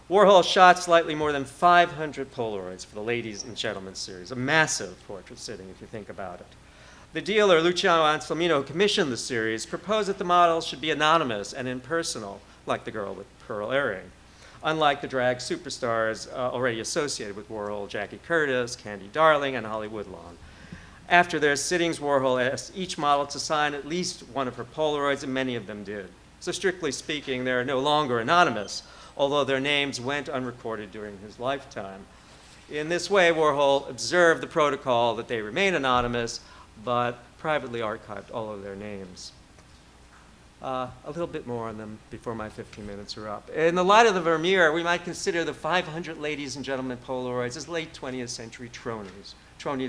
Speaker 5: Warhol shot slightly more than 500 Polaroids for the Ladies and Gentlemen series, a massive portrait sitting if you think about it. The dealer, Luciano Anselmino, who commissioned the series, proposed that the models should be anonymous and impersonal, like the girl with pearl earring, unlike the drag superstars already associated with Warhol, Jackie Curtis, Candy Darling, and Holly Woodlawn. After their sittings, Warhol asked each model to sign at least one of her Polaroids, and many of them did. So strictly speaking, they're no longer anonymous, although their names went unrecorded during his lifetime. In this way, Warhol observed the protocol that they remain anonymous, but privately archived all of their names. A little bit more on them before my 15 minutes are up. In the light of the Vermeer, we might consider the 500 Ladies and Gentlemen Polaroids as late 20th century tronies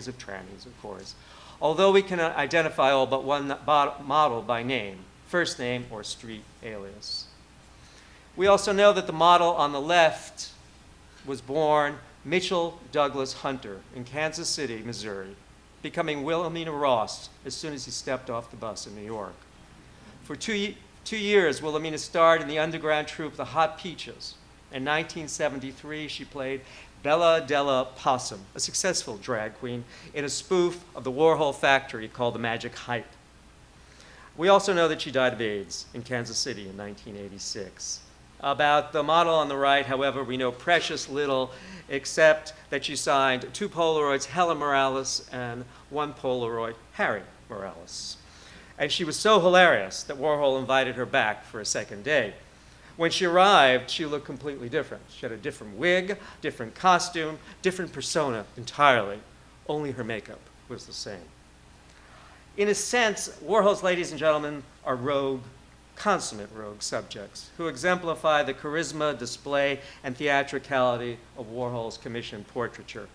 Speaker 5: of trannies, of course. Although we can identify all but one model by name, first name or street alias. We also know that the model on the left was born Mitchell Douglas Hunter in Kansas City, Missouri, becoming Wilhelmina Ross as soon as he stepped off the bus in New York. For 2 2 years, Wilhelmina starred in the underground troupe The Hot Peaches. In 1973, she played Bella Della Possum, a successful drag queen, in a spoof of the Warhol Factory called The Magic Hype. We also know that she died of AIDS in Kansas City in 1986. About the model on the right, however, we know precious little, except that she signed 2 Polaroids, Helen Morales, and 1 Polaroid, Harry Morales. And she was so hilarious that Warhol invited her back for a second day. When she arrived, she looked completely different. She had a different wig, different costume, different persona entirely. Only her makeup was the same. In a sense, Warhol's ladies and gentlemen are rogue, consummate rogue subjects who exemplify the charisma, display, and theatricality of Warhol's commissioned portraiture,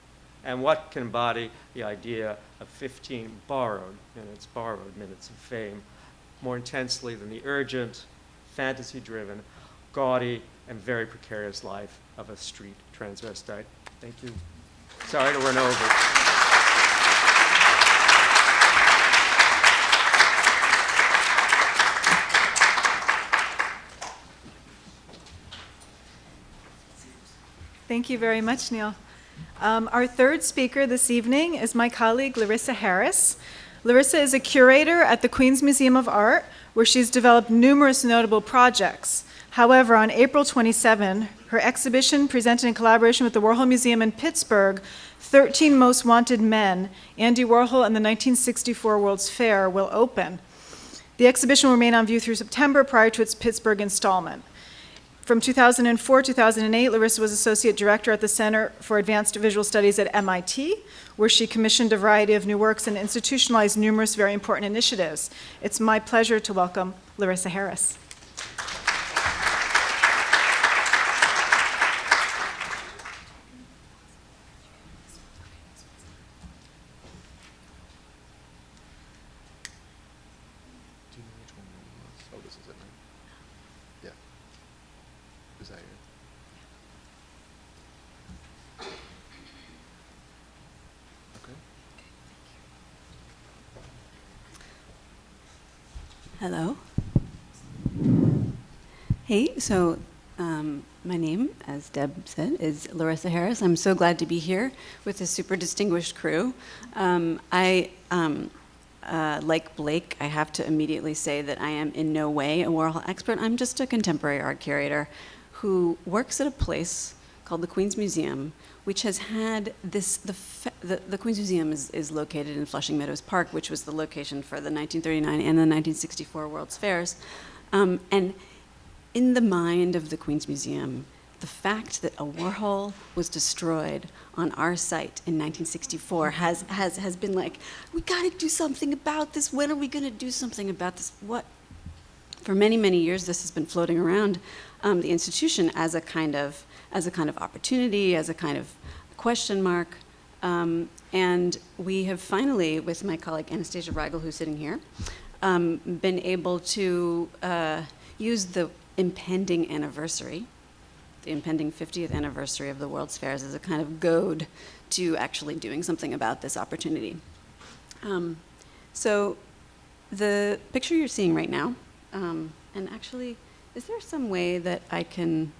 Speaker 5: and what can embody the idea of 15 borrowed minutes of fame more intensely than the urgent, fantasy-driven, gaudy, and very precarious life of a street transvestite. Thank you. Sorry to run over.
Speaker 3: Thank you very much, Neil. Our third speaker this evening is my colleague, Larissa Harris. Larissa is a curator at the Queens Museum of Art, where she's developed numerous notable projects. However, on April 27, her exhibition, presented in collaboration with the Warhol Museum in Pittsburgh, 13 Most Wanted Men, Andy Warhol and the 1964 World's Fair, will open. The exhibition will remain on view through September prior to its Pittsburgh installment. From 2004-2008, Larissa was Associate Director at the Center for Advanced Visual Studies at MIT, where she commissioned a variety of new works and institutionalized numerous very important initiatives. It's my pleasure to welcome Larissa Harris.
Speaker 6: Hello. Hey, so my name, as Deb said, is Larissa Harris. I'm so glad to be here with this super distinguished crew. Like Blake, I have to immediately say that I am in no way a Warhol expert. I'm just a contemporary art curator who works at a place called the Queens Museum, which has had this, the Queens Museum is located in Flushing Meadows Park, which was the location for the 1939 and the 1964 World's Fairs. And in the mind of the Queens Museum, the fact that a Warhol was destroyed on our site in 1964 has been like, we gotta do something about this. When are we gonna do something about this? What? For many, many years, this has been floating around the institution as a kind of opportunity, as a kind of question mark. And we have finally, with my colleague Anastasia Reigel, who's sitting here, been able to use the impending anniversary, the impending 50th anniversary of the World's Fairs, as a kind of goad to actually doing something about this opportunity. So the picture you're seeing right now, and actually, is there some way that I can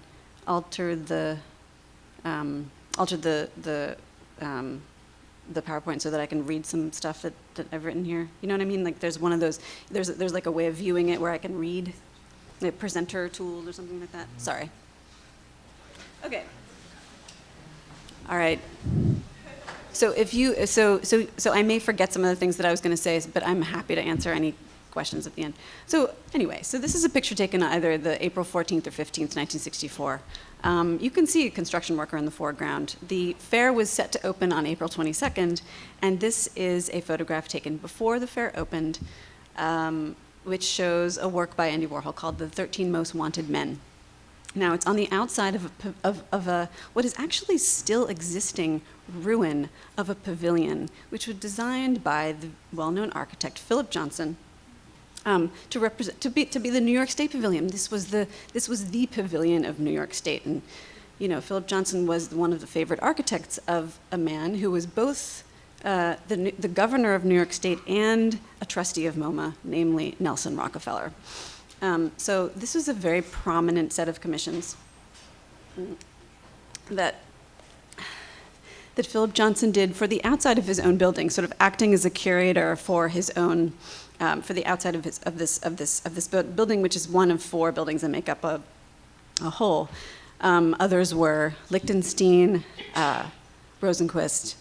Speaker 6: alter the PowerPoint so that I can read some stuff that I've written here? You know what I mean? Like there's one of those, there's like a way of viewing it where I can read the presenter tool or something like that. Sorry. Okay. All right. So if you, so I may forget some of the things that I was going to say, but I'm happy to answer any questions at the end. So anyway, so this is a picture taken either the April 14th or 15th, 1964. You can see a construction worker in the foreground. The fair was set to open on April 22nd, and this is a photograph taken before the fair opened, which shows a work by Andy Warhol called The 13 Most Wanted Men. Now, it's on the outside of a what is actually still existing ruin of a pavilion, which was designed by the well-known architect Philip Johnson, to be the New York State Pavilion. This was the pavilion of New York State, and you know, Philip Johnson was one of the favorite architects of a man who was both the governor of New York State and a trustee of MoMA, namely Nelson Rockefeller. So this was a very prominent set of commissions that Philip Johnson did for the outside of his own building, sort of acting as a curator for his own, for the outside of this building, which is one of 4 buildings that make up a whole. Others were Lichtenstein, Rosenquist,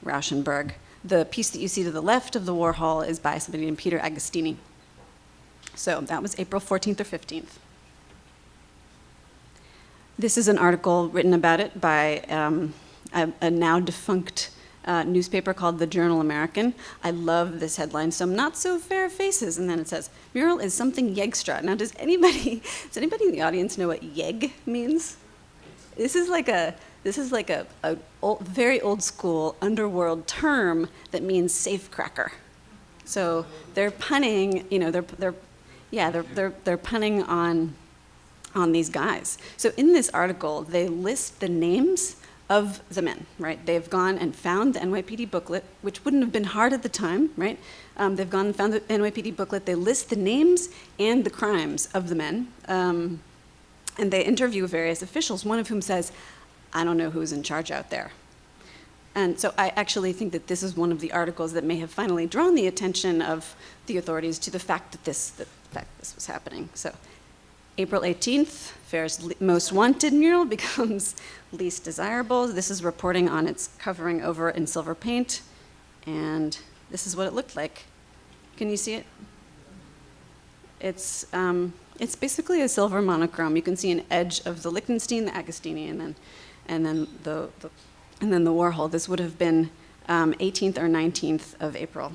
Speaker 6: Rauschenberg. The piece that you see to the left of the Warhol is by somebody named Peter Agostini. So that was April 14th or 15th. This is an article written about it by a now defunct newspaper called the Journal American. I love this headline, "Some Not So Fair Faces," and then it says, "Mural is something Yegstra." Now, does anybody in the audience know what Yeg means? This is like a very old school underworld term that means safecracker. So they're punning, they're punning on these guys. So in this article, they list the names of the men, right? They've gone and found the NYPD booklet, which wouldn't have been hard at the time, right? They've gone and found the NYPD booklet. They list the names and the crimes of the men, and they interview various officials, one of whom says, "I don't know who's in charge out there." And so I actually think that this is one of the articles that may have finally drawn the attention of the authorities to the fact that this was happening. So April 18th, Fair's most wanted mural becomes least desirable. This is reporting on its covering over in silver paint, and this is what it looked like. Can you see it? It's basically a silver monochrome. You can see an edge of the Lichtenstein, the Agostini, and then the Warhol. This would have been 18th or 19th of April.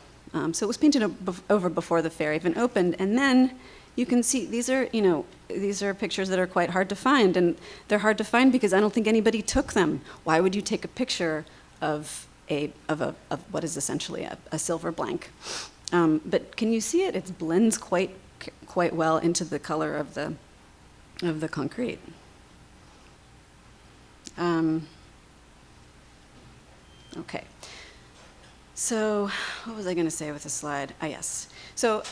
Speaker 6: So it was painted over before the fair even opened, and then you can see these are pictures that are quite hard to find, and they're hard to find because I don't think anybody took them. Why would you take a picture of what is essentially a silver blank? But can you see it? It blends quite well into the color of the concrete. Okay. So what was I going to say with this slide? Ah, yes. So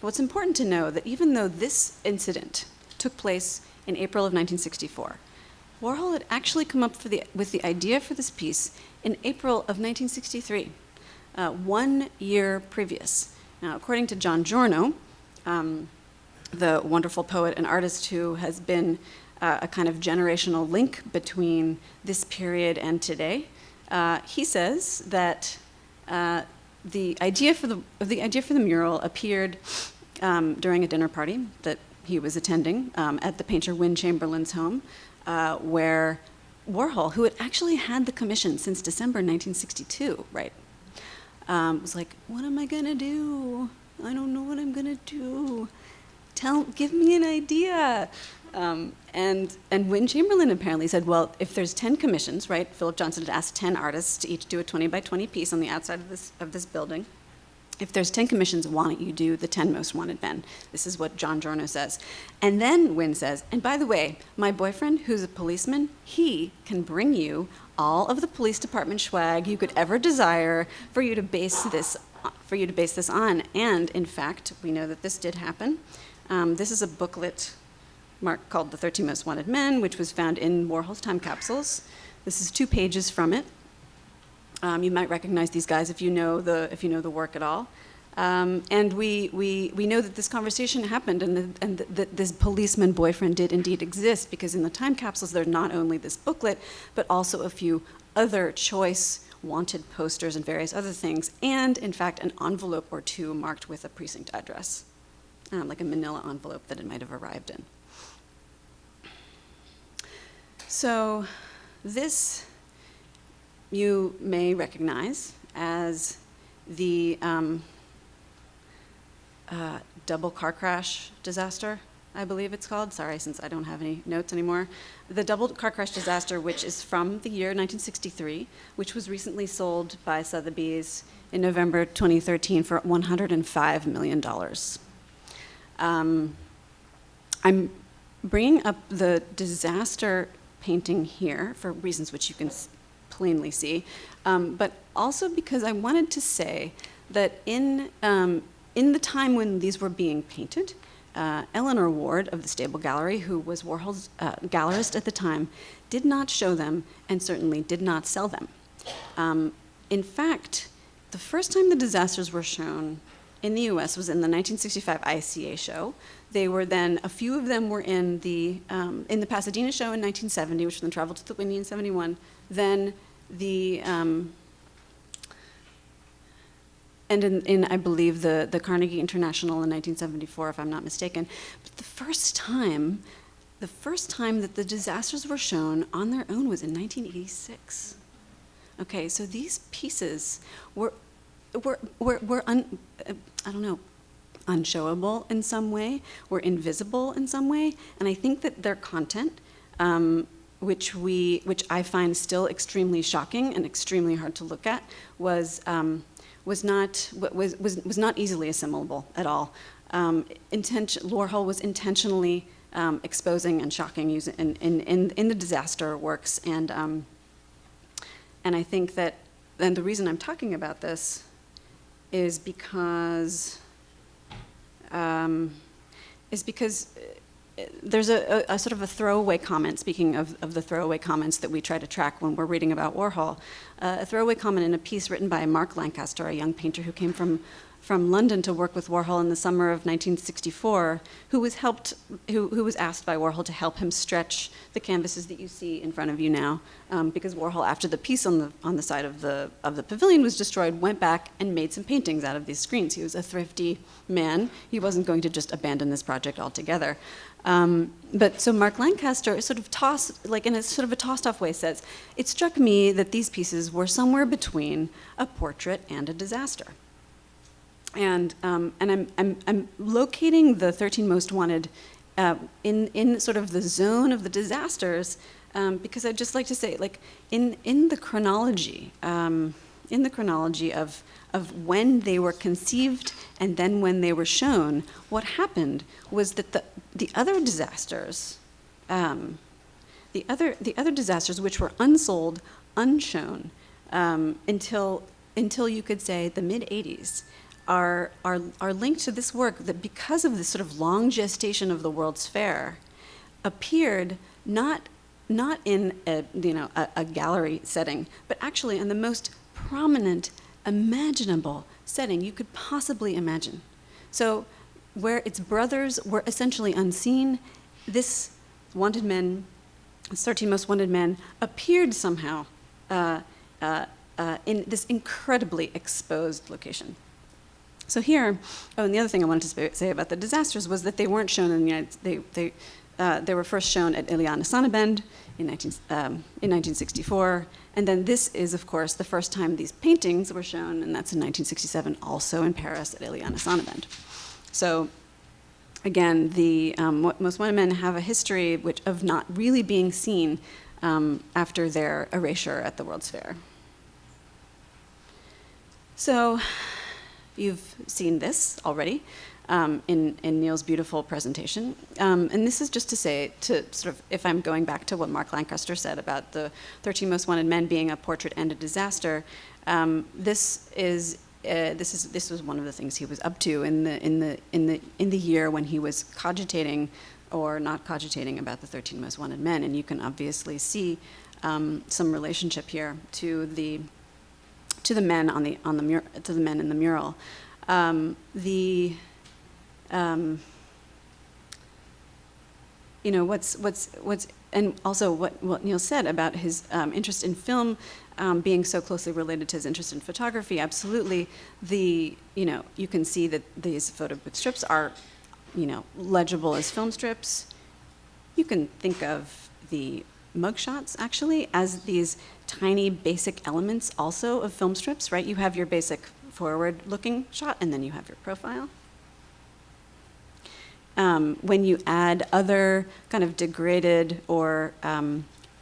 Speaker 6: what's important to know that even though this incident took place in April of 1964, Warhol had actually come up with the idea for this piece in April of 1963, 1 year previous. Now, according to John Giorno, the wonderful poet and artist who has been a kind of generational link between this period and today, he says that the idea for the mural appeared during a dinner party that he was attending at the painter Wynne Chamberlain's home, where Warhol, who had actually had the commission since December 1962, right, was like, "What am I gonna do? I don't know what I'm gonna do. Give me an idea." And Wynne Chamberlain apparently said, well, if there's 10 commissions, right? Philip Johnson had asked 10 artists to each do a 20 by 20 piece on the outside of this building. If there's 10 commissions, why don't you do the 10 most wanted men? This is what John Giorno says. And then Wynne says, and by the way, my boyfriend, who's a policeman, he can bring you all of the police department swag you could ever desire for you to base this on. And in fact, we know that this did happen. This is a booklet marked called The 13 Most Wanted Men, which was found in Warhol's time capsules. This is 2 pages from it. You might recognize these guys if you know the work at all. And we know that this conversation happened, and that this policeman boyfriend did indeed exist, because in the time capsules there's not only this booklet, but also a few other choice wanted posters and various other things, and in fact an envelope or 2 marked with a precinct address, like a manila envelope that it might have arrived in. So this you may recognize as the double car crash disaster, I believe it's called. Sorry, since I don't have any notes anymore. The double car crash disaster, which is from the year 1963, which was recently sold by Sotheby's in November 2013 for $105 million. I'm bringing up the disaster painting here for reasons which you can plainly see, but also because I wanted to say that in in the time when these were being painted, Eleanor Ward of the Stable Gallery, who was Warhol's gallerist at the time, did not show them and certainly did not sell them. In fact, the first time the disasters were shown in the US was in the 1965 ICA show. They were then, a few of them were in the Pasadena show in 1970, which then traveled to the Whitney in 71. Then the, and in I believe, the Carnegie International in 1974, if I'm not mistaken. But the first time that the disasters were shown on their own was in 1986. Okay, so these pieces were unshowable in some way, were invisible in some way, and I think that their content, which I find still extremely shocking and extremely hard to look at, was not easily assimilable at all. Warhol was intentionally exposing and shocking in the disaster works, and I think that, and the reason I'm talking about this is because there's a sort of a throwaway comment, speaking of the throwaway comments that we try to track when we're reading about Warhol, a throwaway comment in a piece written by Mark Lancaster, a young painter who came from London to work with Warhol in the summer of 1964, who was asked by Warhol to help him stretch the canvases that you see in front of you now, because Warhol, after the piece on the side of the pavilion was destroyed, went back and made some paintings out of these screens. He was a thrifty man. He wasn't going to just abandon this project altogether. But so Mark Lancaster sort of in a sort of a tossed-off way, says, "It struck me that these pieces were somewhere between a portrait and a disaster." And I'm locating the 13 Most Wanted in sort of the zone of the disasters, because I'd just like to say, like, in the chronology of when they were conceived and then when they were shown, what happened was that the other disasters, which were unsold, unshown, until you could say the mid-'80s, are linked to this work that, because of this sort of long gestation of the World's Fair, appeared not in a gallery setting, but actually in the most prominent, imaginable setting you could possibly imagine. So where its brothers were essentially unseen, this 13 Most Wanted Men, appeared somehow in this incredibly exposed location. So here, and the other thing I wanted to say about the disasters was that they weren't shown in the United States. They were first shown at Ileana Sonnabend in 1964, and then this is, of course, the first time these paintings were shown, and that's in 1967, also in Paris at Ileana Sonnabend. So again, the Most Wanted Men have a history of not really being seen after their erasure at the World's Fair. So you've seen this already in Neil's beautiful presentation. And this is just to say, to sort of, if I'm going back to what Mark Lancaster said about the 13 Most Wanted Men being a portrait and a disaster, this was one of the things he was up to in the year when he was cogitating or not cogitating about the 13 Most Wanted Men. And you can obviously see some relationship here to the men to the men in the mural. And also what Neil said about his interest in film being so closely related to his interest in photography. Absolutely, you can see that these photo booth strips are, legible as film strips. You can think of the mugshots actually as these tiny basic elements also of film strips, right? You have your basic forward-looking shot, and then you have your profile. When you add other kind of degraded or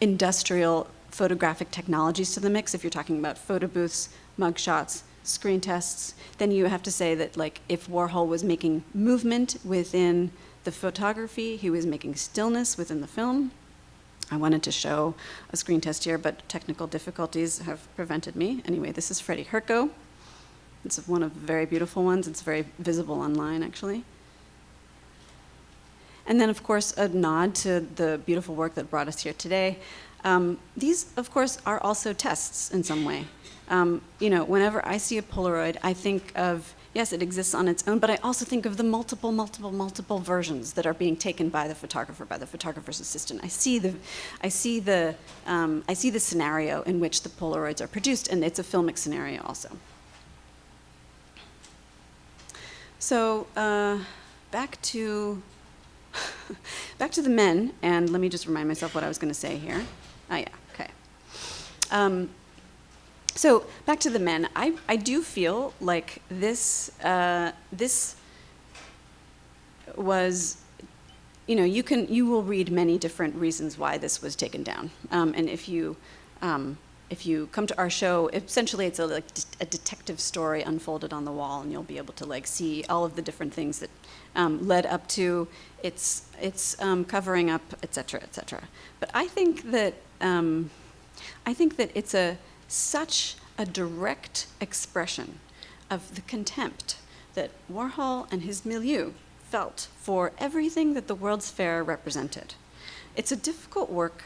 Speaker 6: industrial photographic technologies to the mix, if you're talking about photo booths, mugshots, screen tests, then you have to say that, like, if Warhol was making movement within the photography, he was making stillness within the film. I wanted to show a screen test here, but technical difficulties have prevented me. Anyway, this is Freddie Herko. It's one of the very beautiful ones. It's very visible online, actually. And then, of course, a nod to the beautiful work that brought us here today. These, of course, are also tests in some way. Whenever I see a Polaroid, I think of, yes, it exists on its own, but I also think of the multiple versions that are being taken by the photographer, by the photographer's assistant. I see the scenario in which the Polaroids are produced, and it's a filmic scenario also. So back to the men, and let me just remind myself what I was going to say here. Oh yeah, okay. So back to the men. I do feel like this was, you will read many different reasons why this was taken down, and if you come to our show, essentially it's a detective story unfolded on the wall, and you'll be able to see all of the different things that led up to its covering up, et cetera, et cetera. But I think that it's such a direct expression of the contempt that Warhol and his milieu felt for everything that the World's Fair represented. It's a difficult work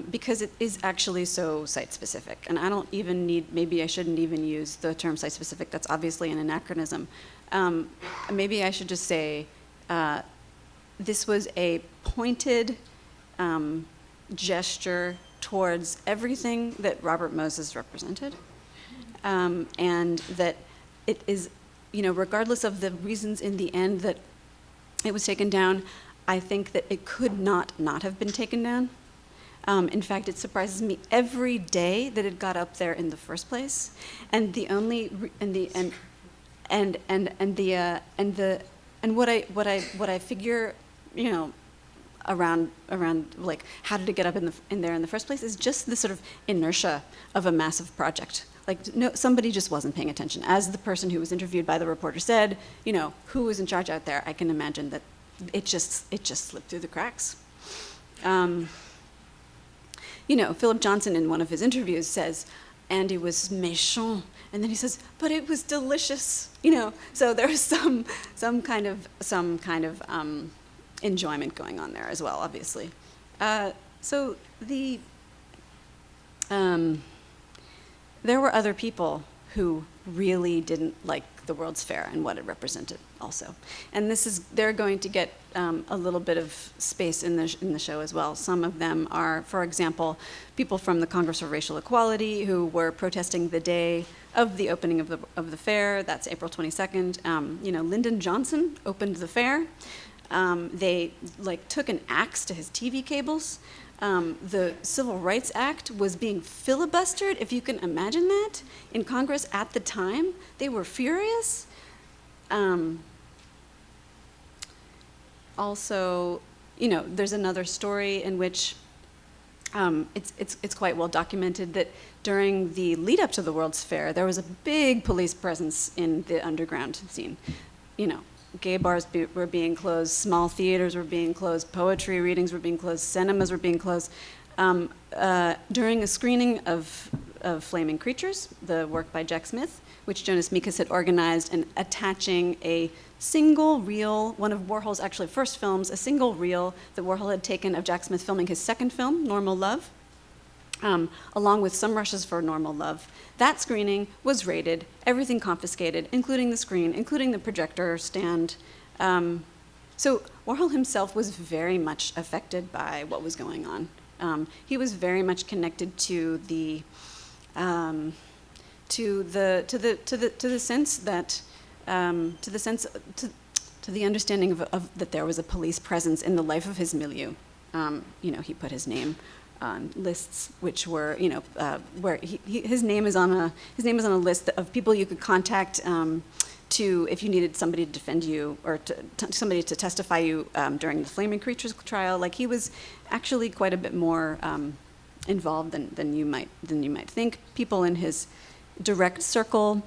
Speaker 6: because it is actually so site-specific. And I don't even maybe I shouldn't even use the term site-specific. That's obviously an anachronism. Maybe I should just say this was a pointed gesture towards everything that Robert Moses represented, and that it is, regardless of the reasons in the end that it was taken down, I think that it could not have been taken down. In fact, it surprises me every day that it got up there in the first place, and the only what I figure, around how did it get up in there in the first place is just the sort of inertia of a massive project. Somebody just wasn't paying attention. As the person who was interviewed by the reporter said, who was in charge out there? I can imagine that it just slipped through the cracks. Philip Johnson in one of his interviews says, Andy was méchant, and then he says, but it was delicious. So there was some kind of enjoyment going on there as well, obviously. So there were other people who really didn't like the World's Fair and what it represented also. And they're going to get a little bit of space in the show as well. Some of them are, for example, people from the Congress for Racial Equality who were protesting the day of the opening of the fair. That's April 22nd. Lyndon Johnson opened the fair. They took an axe to his TV cables. The Civil Rights Act was being filibustered, if you can imagine that, in Congress at the time. They were furious. Also, there's another story in which it's quite well documented that during the lead up to the World's Fair, there was a big police presence in the underground scene. Gay bars were being closed, small theaters were being closed, poetry readings were being closed, cinemas were being closed. During a screening of Flaming Creatures, the work by Jack Smith, which Jonas Mekas had organized, and attaching a single reel, one of Warhol's actually first films, a single reel that Warhol had taken of Jack Smith filming his second film, Normal Love, along with some rushes for Normal Love. That screening was raided, everything confiscated, including the screen, including the projector stand. So Warhol himself was very much affected by what was going on. He was very much connected to the sense that to the understanding of that there was a police presence in the life of his milieu. He put his name on lists which were, where his name is on a list of people you could contact to if you needed somebody to defend you or somebody to testify you during the Flaming Creatures trial. He was actually quite a bit more involved than you might think. People in his direct circle,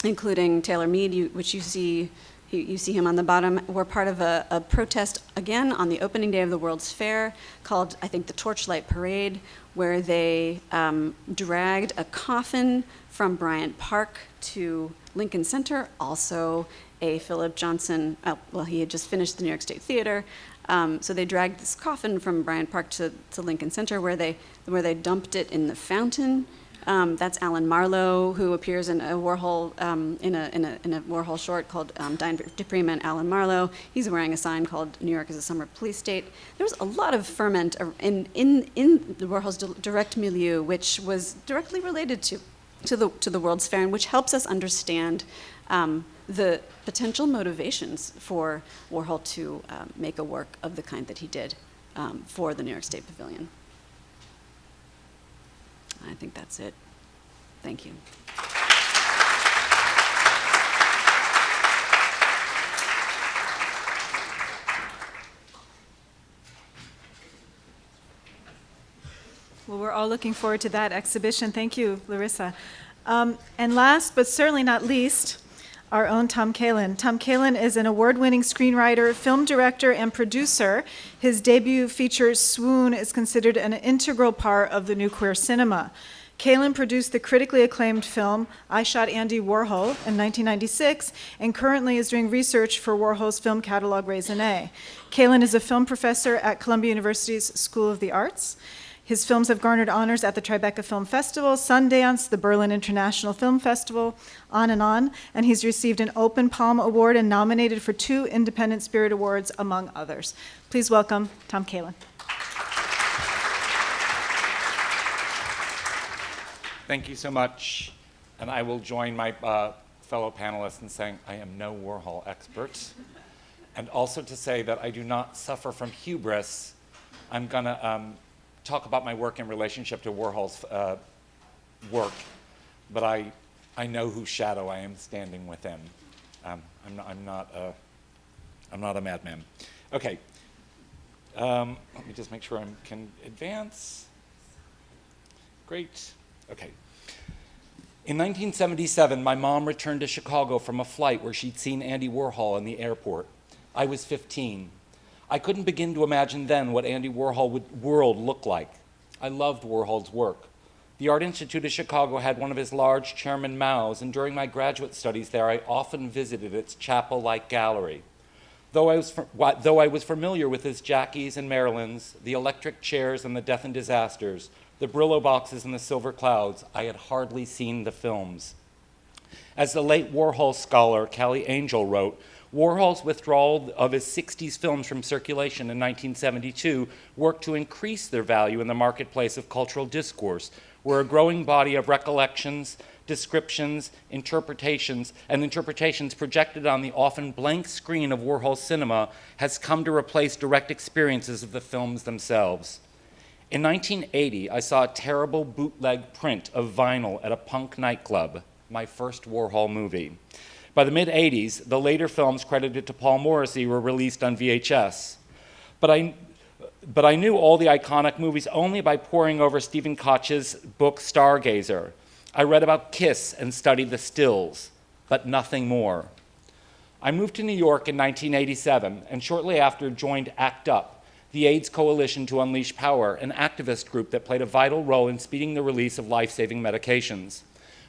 Speaker 6: including Taylor Mead, which you see You see him on the bottom, were part of a protest, again, on the opening day of the World's Fair, called, I think, the Torchlight Parade, where they dragged a coffin from Bryant Park to Lincoln Center, also a Philip Johnson, well, he had just finished the New York State Theater, so they dragged this coffin from Bryant Park to Lincoln Center, where they dumped it in the fountain. That's Alan Marlowe, who appears in a Warhol in a Warhol short called Diane Dupree and Alan Marlowe. He's wearing a sign called "New York is a summer police state." There was a lot of ferment in the Warhol's direct milieu, which was directly related to the World's Fair, and which helps us understand the potential motivations for Warhol to make a work of the kind that he did for the New York State Pavilion. I think that's it. Thank you.
Speaker 3: Well, we're all looking forward to that exhibition. Thank you, Larissa. And last, but certainly not least, our own Tom Kalin. Tom Kalin is an award-winning screenwriter, film director, and producer. His debut feature, Swoon, is considered an integral part of the new queer cinema. Kalin produced the critically acclaimed film I Shot Andy Warhol in 1996, and currently is doing research for Warhol's film catalog Raisonné. Kalin is a film professor at Columbia University's School of the Arts. His films have garnered honors at the Tribeca Film Festival, Sundance, the Berlin International Film Festival, and he's received an Open Palm Award and nominated for 2 Independent Spirit Awards, among others. Please welcome Tom Kalin.
Speaker 7: Thank you so much, and I will join my fellow panelists in saying I am no Warhol expert, and also to say that I do not suffer from hubris. I'm going to talk about my work in relationship to Warhol's work, but I know whose shadow I am standing within. I'm not a madman. Okay, let me just make sure I can advance. Great. Okay. In 1977, my mom returned to Chicago from a flight where she'd seen Andy Warhol in the airport. I was 15. I couldn't begin to imagine then what Andy Warhol world looked like. I loved Warhol's work. The Art Institute of Chicago had one of his large Chairman Maos, and during my graduate studies there, I often visited its chapel-like gallery. Though I was familiar with his Jackies and Marilyns, the electric chairs and the Death and Disasters, the Brillo boxes and the Silver Clouds, I had hardly seen the films. As the late Warhol scholar Callie Angel wrote, Warhol's withdrawal of his 60s films from circulation in 1972 worked to increase their value in the marketplace of cultural discourse, where a growing body of recollections, descriptions, interpretations projected on the often blank screen of Warhol's cinema has come to replace direct experiences of the films themselves. In 1980, I saw a terrible bootleg print of Vinyl at a punk nightclub, my first Warhol movie. By the mid-'80s, the later films credited to Paul Morrissey were released on VHS. But I knew all the iconic movies only by poring over Stephen Koch's book Stargazer. I read about Kiss and studied the stills, but nothing more. I moved to New York in 1987, and shortly after joined ACT UP, the AIDS Coalition to Unleash Power, an activist group that played a vital role in speeding the release of life-saving medications.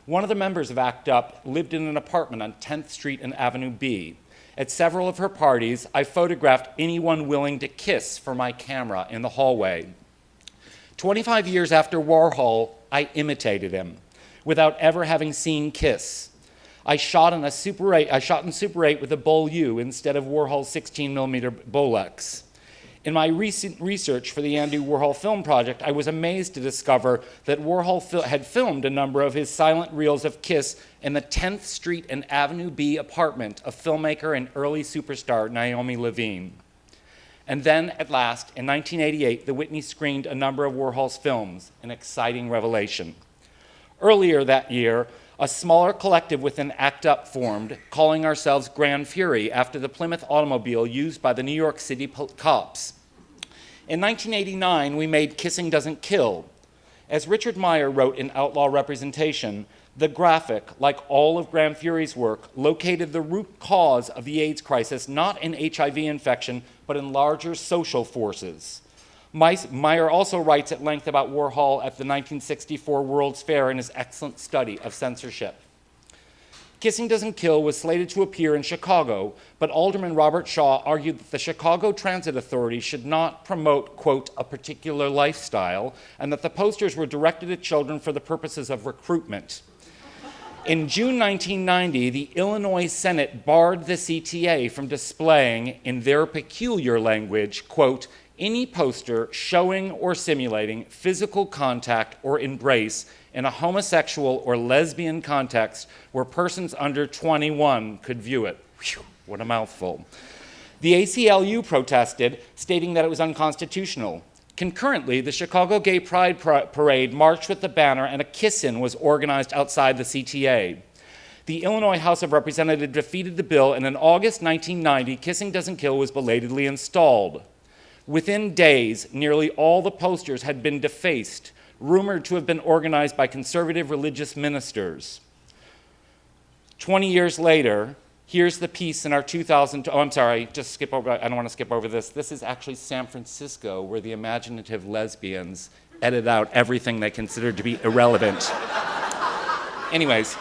Speaker 7: One of the members of ACT UP lived in an apartment on 10th Street and Avenue B. At several of her parties, I photographed anyone willing to kiss for my camera in the hallway. 25 years after Warhol, I imitated him, without ever having seen Kiss. I shot in Super 8 with a Bol-U instead of Warhol's 16mm Bolex. In my recent research for the Andy Warhol Film Project, I was amazed to discover that Warhol had filmed a number of his silent reels of Kiss in the 10th Street and Avenue B apartment of filmmaker and early superstar Naomi Levine. And then, at last, in 1988, the Whitney screened a number of Warhol's films, an exciting revelation. Earlier that year, a smaller collective within ACT UP formed, calling ourselves Grand Fury after the Plymouth automobile used by the New York City cops. In 1989, we made Kissing Doesn't Kill. As Richard Meyer wrote in Outlaw Representation, The graphic, like all of Graham Furey's work, located the root cause of the AIDS crisis not in HIV infection, but in larger social forces. Meyer also writes at length about Warhol at the 1964 World's Fair in his excellent study of censorship. Kissing Doesn't Kill was slated to appear in Chicago, but Alderman Robert Shaw argued that the Chicago Transit Authority should not promote, quote, a particular lifestyle, and that the posters were directed at children for the purposes of recruitment. In June 1990, the Illinois Senate barred the CTA from displaying, in their peculiar language, quote, any poster showing or simulating physical contact or embrace in a homosexual or lesbian context where persons under 21 could view it. Whew, what a mouthful. The ACLU protested, stating that it was unconstitutional. Concurrently, the Chicago Gay Pride Parade marched with the banner and a kiss-in was organized outside the CTA. The Illinois House of Representatives defeated the bill, and in August 1990, Kissing Doesn't Kill was belatedly installed. Within days, nearly all the posters had been defaced, rumored to have been organized by conservative religious ministers. 20 years later, here's the piece in our 2000, oh, I'm sorry, just skip over, I don't want to skip over this. This is actually San Francisco, where the imaginative lesbians edit out everything they considered to be irrelevant. Anyways,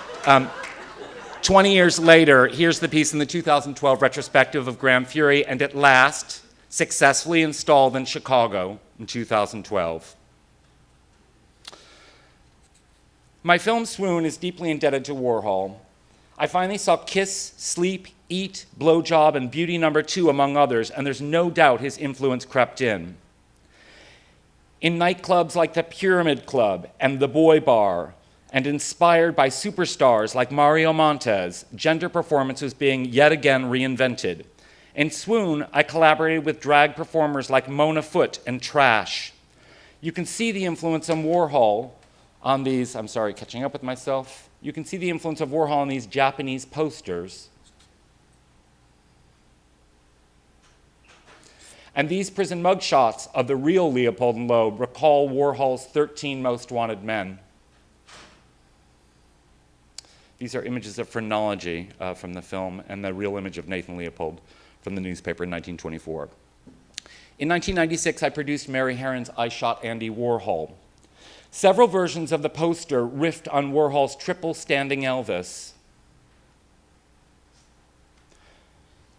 Speaker 7: 20 years later, here's the piece in the 2012 retrospective of Graham Furey, and at last, successfully installed in Chicago in 2012. My film Swoon is deeply indebted to Warhol. I finally saw Kiss, Sleep, Eat, Blowjob, and Beauty No. 2, among others, and there's no doubt his influence crept in. In nightclubs like the Pyramid Club and the Boy Bar, and inspired by superstars like Mario Montez, gender performance was being yet again reinvented. In Swoon, I collaborated with drag performers like Mona Foote and Trash. You can see the influence of Warhol on these, I'm sorry, catching up with myself. You can see the influence of Warhol on these Japanese posters. And these prison mugshots of the real Leopold and Loeb recall Warhol's 13 Most Wanted Men. These are images of phrenology from the film and the real image of Nathan Leopold from the newspaper in 1924. In 1996, I produced Mary Herron's I Shot Andy Warhol. Several versions of the poster riffed on Warhol's triple standing Elvis.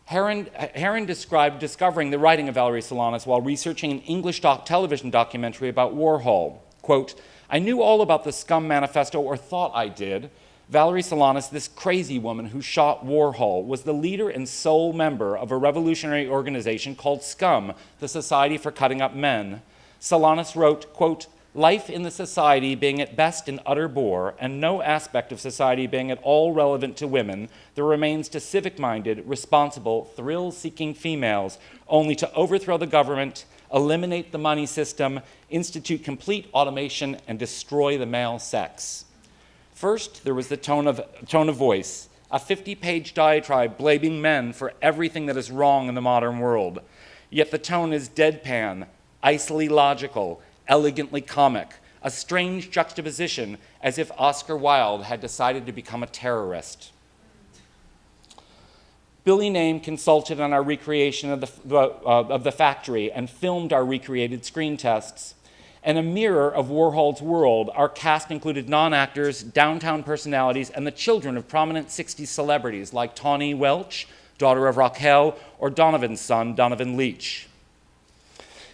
Speaker 7: Herron described discovering the writing of Valerie Solanas while researching an English television documentary about Warhol. Quote, I knew all about the Scum Manifesto, or thought I did. Valerie Solanas, this crazy woman who shot Warhol, was the leader and sole member of a revolutionary organization called SCUM, the Society for Cutting Up Men. Solanas wrote, quote, life in the society being at best an utter bore, and no aspect of society being at all relevant to women, there remains to civic-minded, responsible, thrill-seeking females only to overthrow the government, eliminate the money system, institute complete automation, and destroy the male sex. First, there was the tone of voice, a 50-page diatribe blaming men for everything that is wrong in the modern world. Yet the tone is deadpan, icily logical, elegantly comic, a strange juxtaposition, as if Oscar Wilde had decided to become a terrorist. Billy Name consulted on our recreation of the factory and filmed our recreated screen tests. And a mirror of Warhol's world, our cast included non-actors, downtown personalities, and the children of prominent 60s celebrities like Tawny Welch, daughter of Raquel, or Donovan's son, Donovan Leach.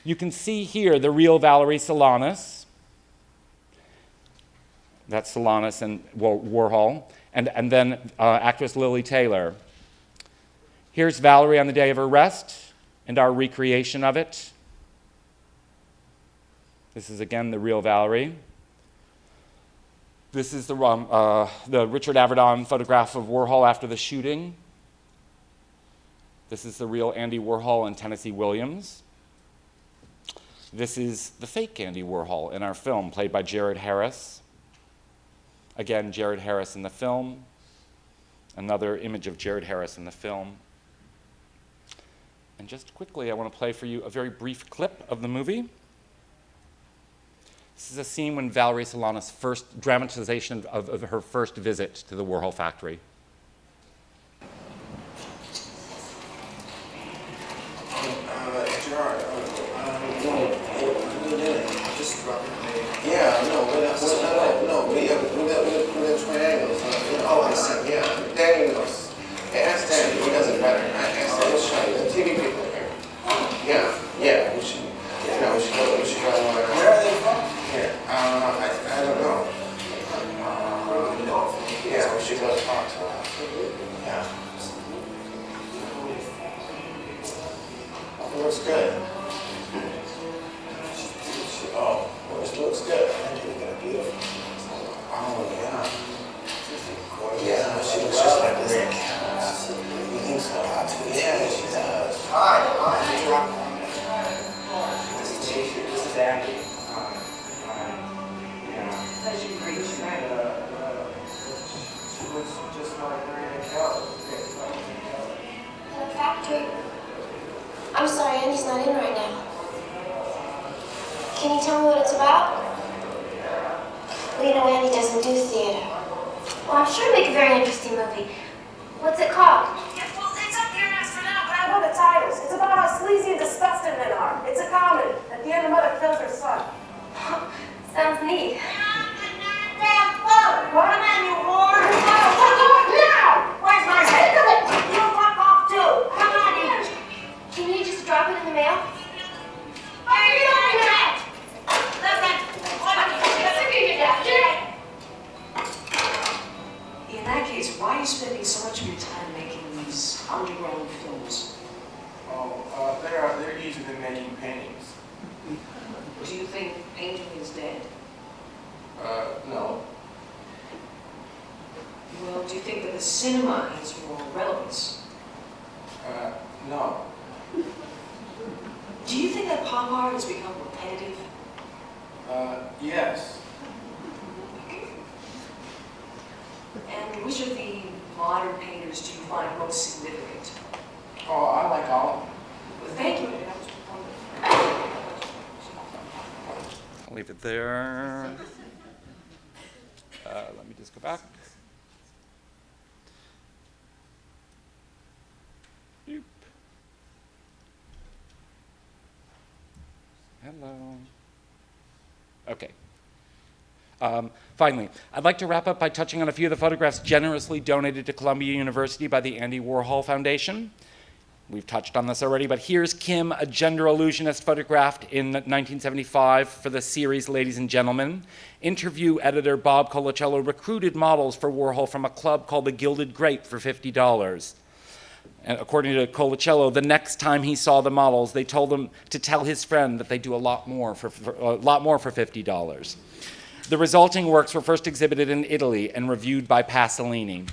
Speaker 7: You can see here the real Valerie Solanas. That's Solanas and Warhol. And then actress Lily Taylor. Here's Valerie on the day of her arrest and our recreation of it. This is, again, the real Valerie. This is the Richard Avedon photograph of Warhol after the shooting. This is the real Andy Warhol and Tennessee Williams. This is the fake Andy Warhol in our film, played by Jared Harris. Again, Jared Harris in the film. Another image of Jared Harris in the film. And just quickly, I want to play for you a very brief clip of the movie. This is a scene when Valerie Solana's first dramatization of her first visit to the Warhol factory.
Speaker 8: Gerard, yeah, no, we're triangles. Oh, I see, yeah. Danny knows. Ask Danny, he does it better. Ask Danny, let's show you. The TV people here. Yeah, we should go. Where are they from? Here, I don't know. Yeah, we should go talk to them. Yeah. It looks good. Oh, it looks good. Beautiful. Oh, yeah. Yeah, she looks just like Rick. You think so? Yeah, she does. Hi. This is Andy. Yeah. As you reach, she looks just like Maria Calvin.
Speaker 9: The factory. I'm sorry, Andy's not in right now. Can you tell me what it's about? Well, you know, Andy doesn't do theater. Well, I'm sure it'd make a very interesting movie. What's it called?
Speaker 10: Yeah, well, it's up here next for now, but I know the titles. It's about how sleazy and disgusting men are. It's a comedy. At the end, the mother kills her son.
Speaker 9: Sounds neat.
Speaker 10: What a man, you whore! Now! Where's my head? You fuck off, too. Come on, you.
Speaker 9: Can you just drop it in the mail?
Speaker 10: In that case, why are you spending so much of your time making these underground films?
Speaker 8: Oh, they're easier than making paintings.
Speaker 10: Do you think painting is dead?
Speaker 8: No.
Speaker 10: Well, do you think that the cinema has more relevance?
Speaker 8: No.
Speaker 10: Do you think that pop art has become repetitive?
Speaker 8: Yes.
Speaker 10: And which of the modern painters do you find most significant?
Speaker 8: Oh, I like all of them.
Speaker 10: Well, thank you.
Speaker 7: I'll leave it there. Let me just go back. Doop. Hello. Okay. Finally, I'd like to wrap up by touching on a few of the photographs generously donated to Columbia University by the Andy Warhol Foundation. We've touched on this already, but here's Kim, a gender illusionist photographed in 1975 for the series Ladies and Gentlemen. Interview editor Bob Colacello recruited models for Warhol from a club called the Gilded Grape for $50. And according to Colacello, the next time he saw the models, they told him to tell his friend that they do a lot more for $50. The resulting works were first exhibited in Italy and reviewed by Pasolini.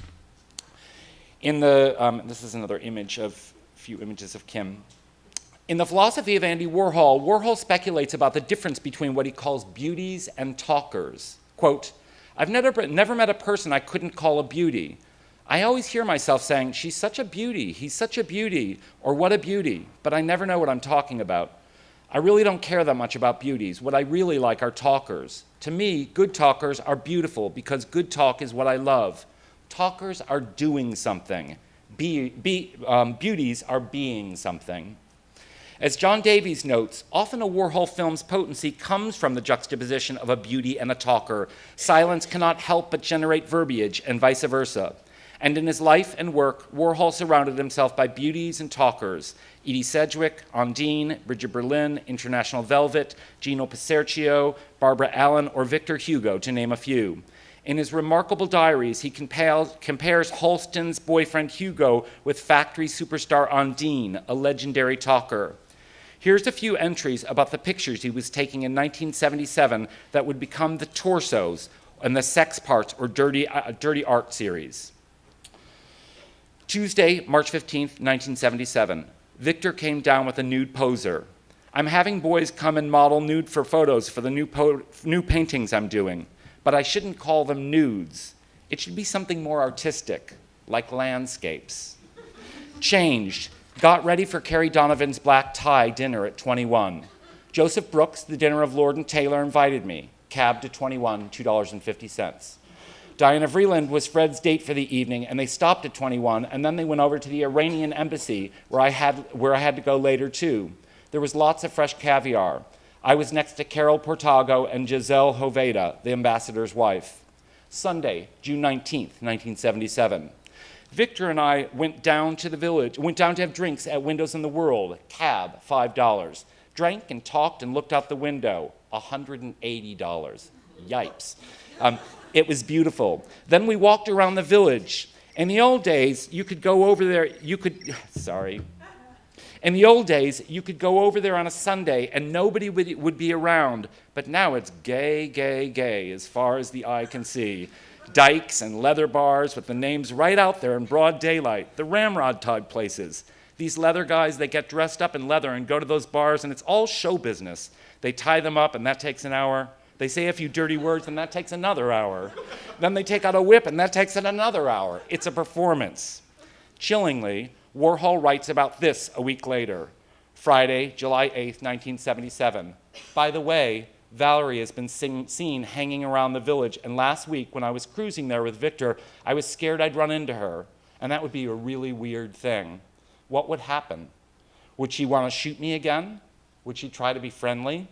Speaker 7: In the, this is another image of a few images of Kim. In the philosophy of Andy Warhol, Warhol speculates about the difference between what he calls beauties and talkers. Quote, I've never met a person I couldn't call a beauty. I always hear myself saying, she's such a beauty, he's such a beauty, or what a beauty, but I never know what I'm talking about. I really don't care that much about beauties. What I really like are talkers. To me, good talkers are beautiful because good talk is what I love. Talkers are doing something. Beauties are being something. As John Davies notes, often a Warhol film's potency comes from the juxtaposition of a beauty and a talker. Silence cannot help but generate verbiage and vice versa. And in his life and work, Warhol surrounded himself by beauties and talkers. Edie Sedgwick, Ondine, Bridget Berlin, International Velvet, Gino Passerchio, Barbara Allen, or Victor Hugo, to name a few. In his remarkable diaries, he compares Halston's boyfriend Hugo with factory superstar Ondine, a legendary talker. Here's a few entries about the pictures he was taking in 1977 that would become the torsos and the sex parts or dirty art series. Tuesday, March 15th, 1977. Victor came down with a nude poser. I'm having boys come and model nude for photos for the new paintings I'm doing, but I shouldn't call them nudes. It should be something more artistic, like landscapes. Changed. Got ready for Carrie Donovan's black tie dinner at 21. Joseph Brooks, the dinner of Lord and Taylor, invited me. Cab to 21, $2.50. Diana Vreeland was Fred's date for the evening, and they stopped at 21, and then they went over to the Iranian embassy, where I had to go later too. There was lots of fresh caviar. I was next to Carol Portago and Giselle Hoveda, the ambassador's wife. Sunday, June 19th, 1977. Victor and I went down to the village, went down to have drinks at Windows in the World, cab, $5. Drank and talked and looked out the window, $180. Yipes. It was beautiful. Then we walked around the village. In the old days, you could go over there, In the old days, you could go over there on a Sunday and nobody would be around. But now it's gay, gay, gay as far as the eye can see. Dykes and leather bars with the names right out there in broad daylight. The ramrod type places. These leather guys, they get dressed up in leather and go to those bars, and it's all show business. They tie them up, and that takes an hour. They say a few dirty words, and that takes another hour. Then they take out a whip, and that takes another hour. It's a performance. Chillingly, Warhol writes about this a week later, Friday, July 8th, 1977. By the way, Valerie has been seen hanging around the village, and last week when I was cruising there with Victor, I was scared I'd run into her, and that would be a really weird thing. What would happen? Would she want to shoot me again? Would she try to be friendly?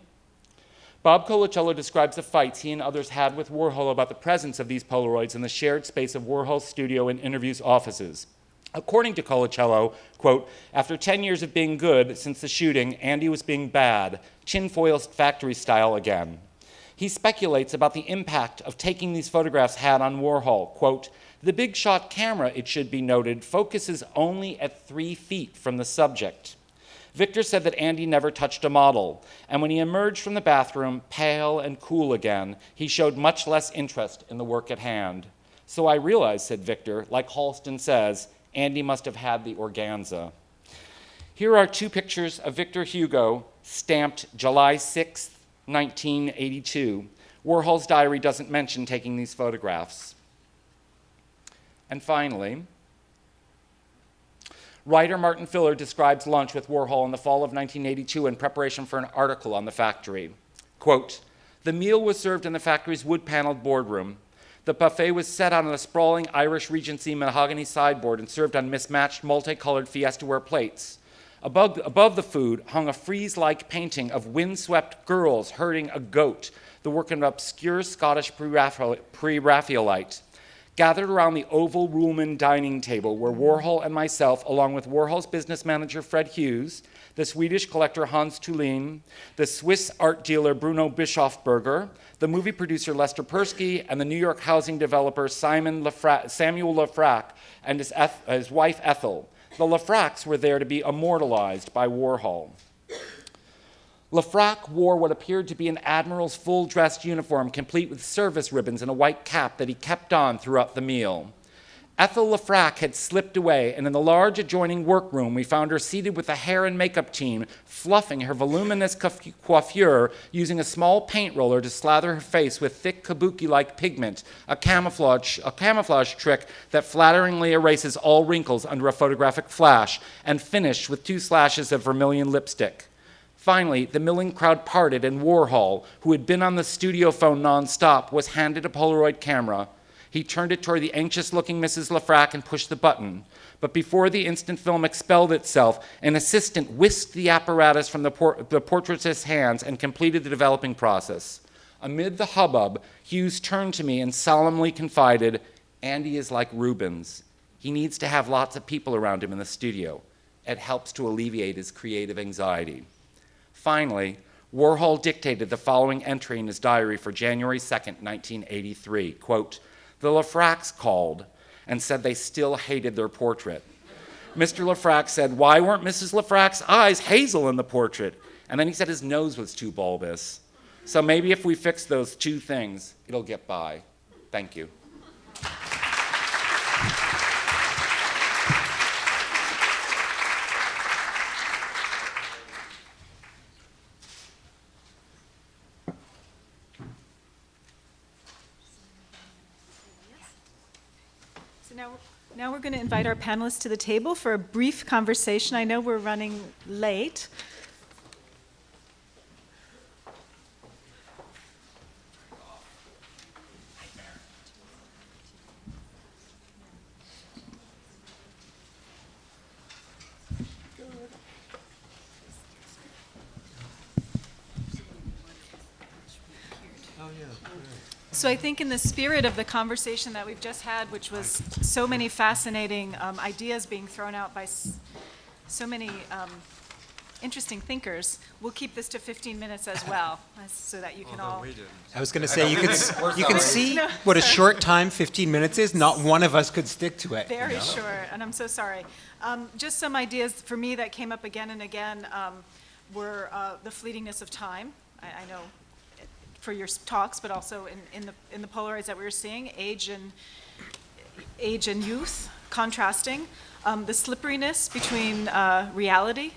Speaker 7: Bob Colacello describes the fights he and others had with Warhol about the presence of these Polaroids in the shared space of Warhol's studio and interviews offices. According to Colacello, quote, after 10 years of being good since the shooting, Andy was being bad, tinfoil factory style again. He speculates about the impact of taking these photographs had on Warhol, quote, the big shot camera, it should be noted, focuses only at 3 feet from the subject. Victor said that Andy never touched a model, and when he emerged from the bathroom, pale and cool again, he showed much less interest in the work at hand. So I realized, said Victor, like Halston says, Andy must have had the organza. Here are 2 pictures of Victor Hugo, stamped July 6, 1982. Warhol's diary doesn't mention taking these photographs. And finally, writer Martin Filler describes lunch with Warhol in the fall of 1982 in preparation for an article on the factory. Quote, the meal was served in the factory's wood-paneled boardroom. The buffet was set on a sprawling Irish Regency mahogany sideboard and served on mismatched multicolored fiesta-ware plates. Above the food hung a frieze-like painting of windswept girls herding a goat, the work of an obscure Scottish pre-Raphaelite. Gathered around the oval Ruhlmann dining table were Warhol and myself, along with Warhol's business manager Fred Hughes, the Swedish collector Hans Thulin, the Swiss art dealer Bruno Bischofberger, the movie producer Lester Persky, and the New York housing developer Samuel Lafrac and his wife Ethel. The Lafracs were there to be immortalized by Warhol. Lafrac wore what appeared to be an admiral's full-dressed uniform, complete with service ribbons and a white cap that he kept on throughout the meal. Ethel Lafrac had slipped away, and in the large adjoining workroom, we found her seated with the hair and makeup team, fluffing her voluminous coiffure using a small paint roller to slather her face with thick kabuki-like pigment, a camouflage trick that flatteringly erases all wrinkles under a photographic flash, and finished with 2 slashes of vermilion lipstick. Finally, the milling crowd parted, and Warhol, who had been on the studio phone nonstop, was handed a Polaroid camera. He turned it toward the anxious-looking Mrs. Lafrac and pushed the button. But before the instant film expelled itself, an assistant whisked the apparatus from the portraitist's hands and completed the developing process. Amid the hubbub, Hughes turned to me and solemnly confided, Andy is like Rubens. He needs to have lots of people around him in the studio. It helps to alleviate his creative anxiety. Finally, Warhol dictated the following entry in his diary for January 2nd, 1983. Quote, the Lafracs called and said they still hated their portrait. Mr. Lafrac said, why weren't Mrs. Lafrac's eyes hazel in the portrait? And then he said his nose was too bulbous. So maybe if we fix those 2 things, it'll get by. Thank you.
Speaker 3: Now we're going to invite our panelists to the table for a brief conversation. I know we're running late. So I think in the spirit of the conversation that we've just had, which was so many fascinating ideas being thrown out by so many interesting thinkers, we'll keep this to 15 minutes as well, so that you can all...
Speaker 11: I was going to say, you can see what a short time 15 minutes is. Not one of us could stick to it.
Speaker 3: Very short, and I'm so sorry. Just some ideas for me that came up again and again were the fleetingness of time. I know for your talks, but also in the Polaroids that we were seeing, age and youth contrasting, the slipperiness between reality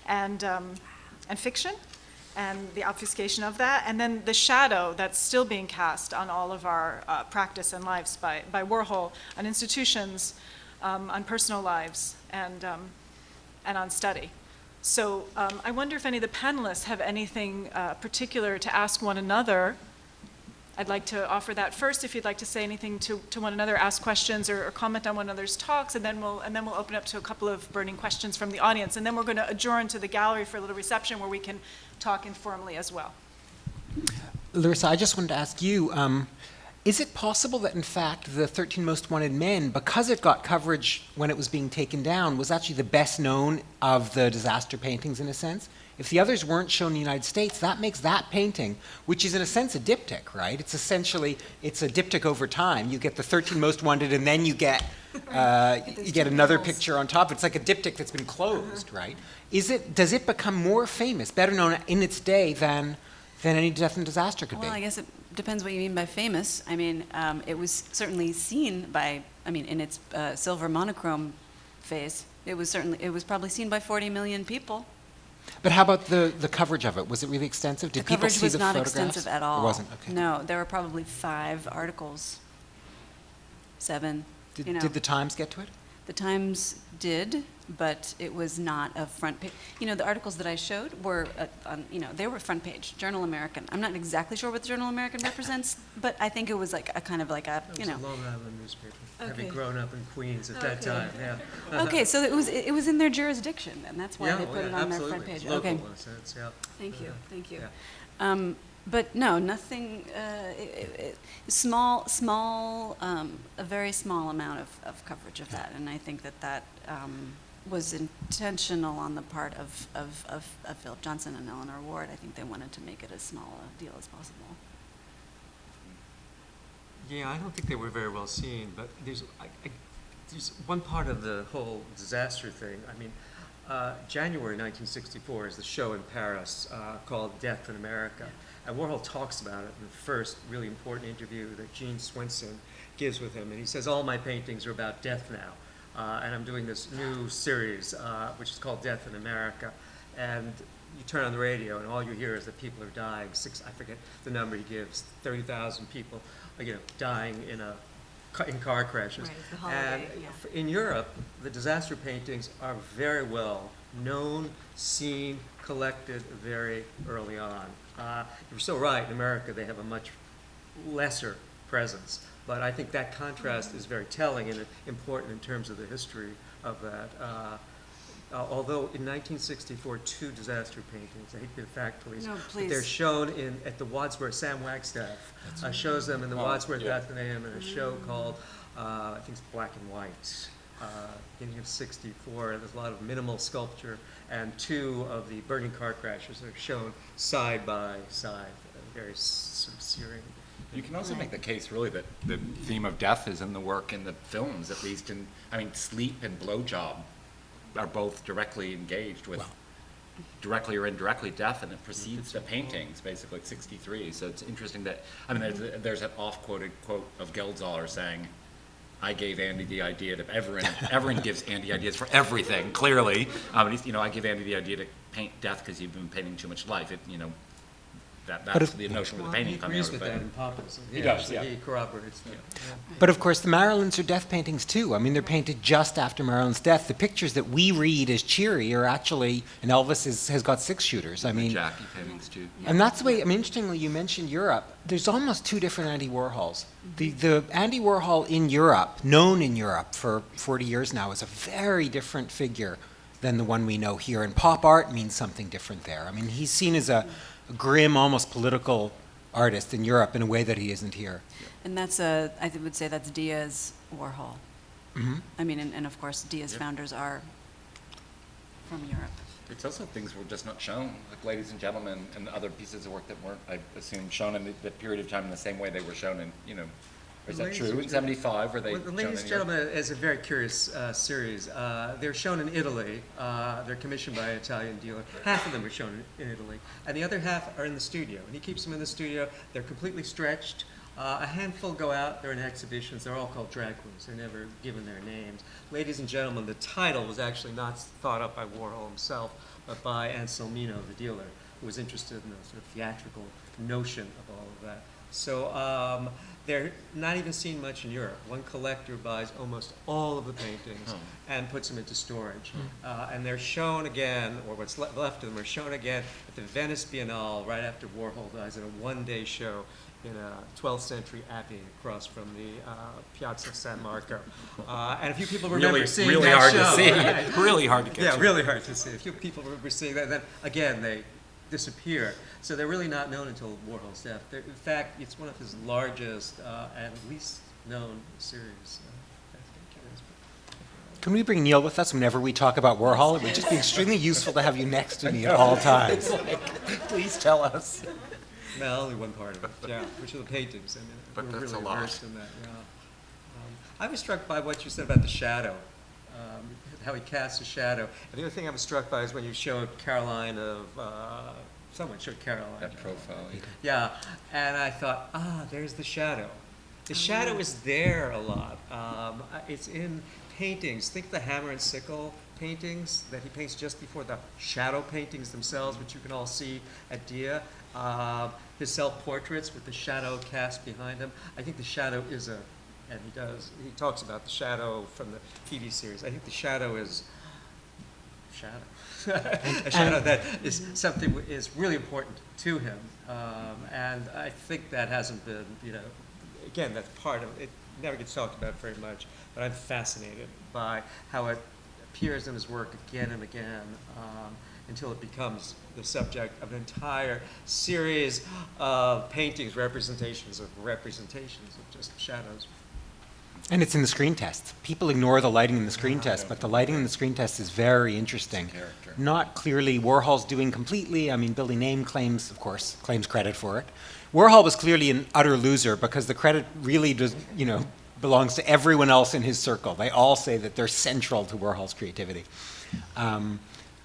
Speaker 3: and fiction, and the obfuscation of that, and then the shadow that's still being cast on all of our practice and lives by Warhol, on institutions, on personal lives, and on study. So I wonder if any of the panelists have anything particular to ask one another. I'd like to offer that first, if you'd like to say anything to one another, ask questions or comment on one another's talks, and then we'll open up to a couple of burning questions from the audience, and then we're going to adjourn to the gallery for a little reception where we can talk informally as well.
Speaker 11: Larissa, I just wanted to ask you, is it possible that, in fact, the 13 Most Wanted Men, because it got coverage when it was being taken down, was actually the best known of the disaster paintings, in a sense? If the others weren't shown in the United States, that makes that painting, which is in a sense a diptych, right? It's essentially, it's a diptych over time. You get the 13 Most Wanted, and then you get another picture on top. It's like a diptych that's been closed, right? Does it become more famous, better known in its day than any death and disaster could be?
Speaker 6: Well, I guess it depends what you mean by famous. I mean, it was certainly seen by, in its silver monochrome phase, it was probably seen by 40 million people.
Speaker 11: But how about the coverage of it? Was it really extensive? Did people see the photographs?
Speaker 6: The coverage was not extensive at all.
Speaker 11: It wasn't? Okay.
Speaker 6: No, there were probably 5 articles, 7.
Speaker 11: Did the Times get to it?
Speaker 6: The Times did, but it was not a front page. The articles that I showed were, they were front page, Journal American. I'm not exactly sure what the Journal American represents, but I think it was like a kind of like a,
Speaker 5: It was a Long Island newspaper, having grown up in Queens at that time, yeah.
Speaker 6: Okay, so it was in their jurisdiction, and that's why they put it on their front page.
Speaker 5: It's local
Speaker 6: Okay.
Speaker 5: in a sense, yeah.
Speaker 6: Thank you.
Speaker 5: Yeah.
Speaker 6: But no, nothing, a very small amount of coverage of that, and I think that was intentional on the part of Philip Johnson and Eleanor Ward. I think they wanted to make it as small a deal as possible.
Speaker 5: Yeah, I don't think they were very well seen, but there's one part of the whole disaster thing. January 1964 is the show in Paris called Death in America. And Warhol talks about it in the first really important interview that Gene Swinson gives with him. And he says, all my paintings are about death now. And I'm doing this new series, which is called Death in America. And you turn on the radio, and all you hear is that people are dying. I forget the number he gives, 30,000 people, dying in car crashes.
Speaker 6: Right, it's the holiday,
Speaker 5: and in Europe, the disaster paintings are very well known, seen, collected very early on. You're so right, in America they have a much lesser presence, but I think that contrast is very telling and important in terms of the history of that. Although in 1964, 2 disaster paintings, I hate to be the fact police, but they're shown at the Wadsworth, Sam Wagstaff shows them in the Wadsworth Athenaeum in a show called, I think it's Black and White, beginning of 64. There's a lot of minimal sculpture, and 2 of the burning car crashes are shown side by side, very sort of searing.
Speaker 7: You can also make the case, really, that the theme of death is in the work in the films, at least Sleep and Blowjob are both directly engaged with directly or indirectly death, and it precedes the paintings, basically, at 63. So it's interesting that, there's an off-quoted quote of Geldzahler saying, I gave Andy the idea to, everyone gives Andy ideas for everything, clearly. I give Andy the idea to paint death because you've been painting too much life. That's the notion with the painting coming out of it.
Speaker 5: He agrees with that in Poppins.
Speaker 7: He does, yeah.
Speaker 5: He corroborates that. Yeah.
Speaker 11: But of course, the Marilyns are death paintings too. They're painted just after Marilyn's death. The pictures that we read as cheery are actually, and Elvis has got 6-shooters.
Speaker 7: Jackie paintings too.
Speaker 11: And that's the way, interestingly, you mentioned Europe. There's almost 2 different Andy Warhols. The Andy Warhol in Europe, known in Europe for 40 years now, is a very different figure than the one we know here. And pop art means something different there. He's seen as a grim, almost political artist in Europe in a way that he isn't here.
Speaker 6: And that's, I would say that's Dia's Warhol. I mean, and of course, Dia's founders are from Europe.
Speaker 7: It's also things were just not shown, like Ladies and Gentlemen and other pieces of work that weren't, I assume, shown in the period of time in the same way they were shown in, is that true? In 75, were they
Speaker 5: Well, the
Speaker 7: shown
Speaker 5: Ladies
Speaker 7: in
Speaker 5: and
Speaker 7: Europe?
Speaker 5: Gentlemen is a very curious series. They're shown in Italy. They're commissioned by an Italian dealer. Half of them are shown in Italy, and the other half are in the studio. And he keeps them in the studio. They're completely stretched. A handful go out. They're in exhibitions. They're all called drag queens. They're never given their names. Ladies and Gentlemen, the title was actually not thought up by Warhol himself, but by Anselmino, the dealer, who was interested in the sort of theatrical notion of all of that. So they're not even seen much in Europe. One collector buys almost all of the paintings and puts them into storage. And they're shown again, or what's left of them are shown again at the Venice Biennale right after Warhol dies in a one-day show in a 12th century abbey across from the Piazza San Marco. And a few people remember seeing
Speaker 7: really
Speaker 5: that
Speaker 7: hard
Speaker 5: show.
Speaker 7: to see. Really hard to get
Speaker 5: Yeah,
Speaker 7: to.
Speaker 5: really hard to see. A few people remember seeing that. Then again, they disappear. So they're really not known until Warhol's death. In fact, it's one of his largest and least known series.
Speaker 11: Can we bring Neil with us whenever we talk about Warhol? It would just be extremely useful to have you next to me at all times.
Speaker 7: Please tell us.
Speaker 5: No, only one part of it, yeah, which are the paintings. And
Speaker 7: But
Speaker 5: we're
Speaker 7: that's
Speaker 5: really
Speaker 7: a lot.
Speaker 5: versed in that, yeah. I was struck by what you said about the shadow, how he casts a shadow. And the other thing I was struck by is when you showed Caroline of, someone showed Caroline.
Speaker 7: That profile.
Speaker 5: Yeah, and I thought, there's the shadow. The shadow is there a lot. It's in paintings. Think the hammer and sickle paintings that he paints just before the shadow paintings themselves, which you can all see at Dia. His self-portraits with the shadow cast behind him. I think the shadow is and he talks about the shadow from the TV series. I think the shadow is shadow. A shadow that is something is really important to him. And I think that hasn't been, again, that's part of it. It never gets talked about very much, but I'm fascinated by how it appears in his work again and again until it becomes the subject of an entire series of paintings, representations of just shadows.
Speaker 11: And it's in the screen test. People ignore the lighting in the screen test, but the lighting in the screen test is very interesting. Not clearly Warhol's doing completely. I mean, Billy Name claims credit for it. Warhol was clearly an utter loser because the credit really does, belongs to everyone else in his circle. They all say that they're central to Warhol's creativity.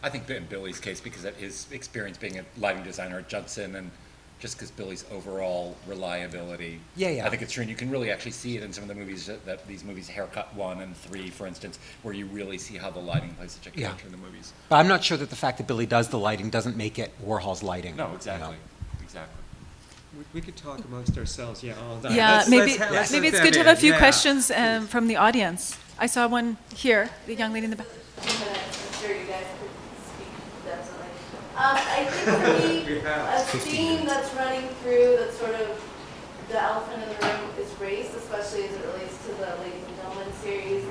Speaker 7: I think in Billy's case, because of his experience being a lighting designer at Judson, and just because Billy's overall reliability, I think it's true. And you can really actually see it in some of the movies, that these movies, Haircut 1 and 3, for instance, where you really see how the lighting plays such a character in the movies.
Speaker 11: But I'm not sure that the fact that Billy does the lighting doesn't make it Warhol's lighting.
Speaker 7: No, exactly. Exactly.
Speaker 5: We could talk amongst ourselves, all day.
Speaker 3: Yeah, maybe it's good to have a few questions
Speaker 5: questions
Speaker 3: from the audience. I saw one here, the young lady in the back.
Speaker 12: I'm sure you guys could speak definitely. I think for me, a theme that's running through that's sort of the elephant in the room is race, especially as it relates to the Ladies and Gentlemen series.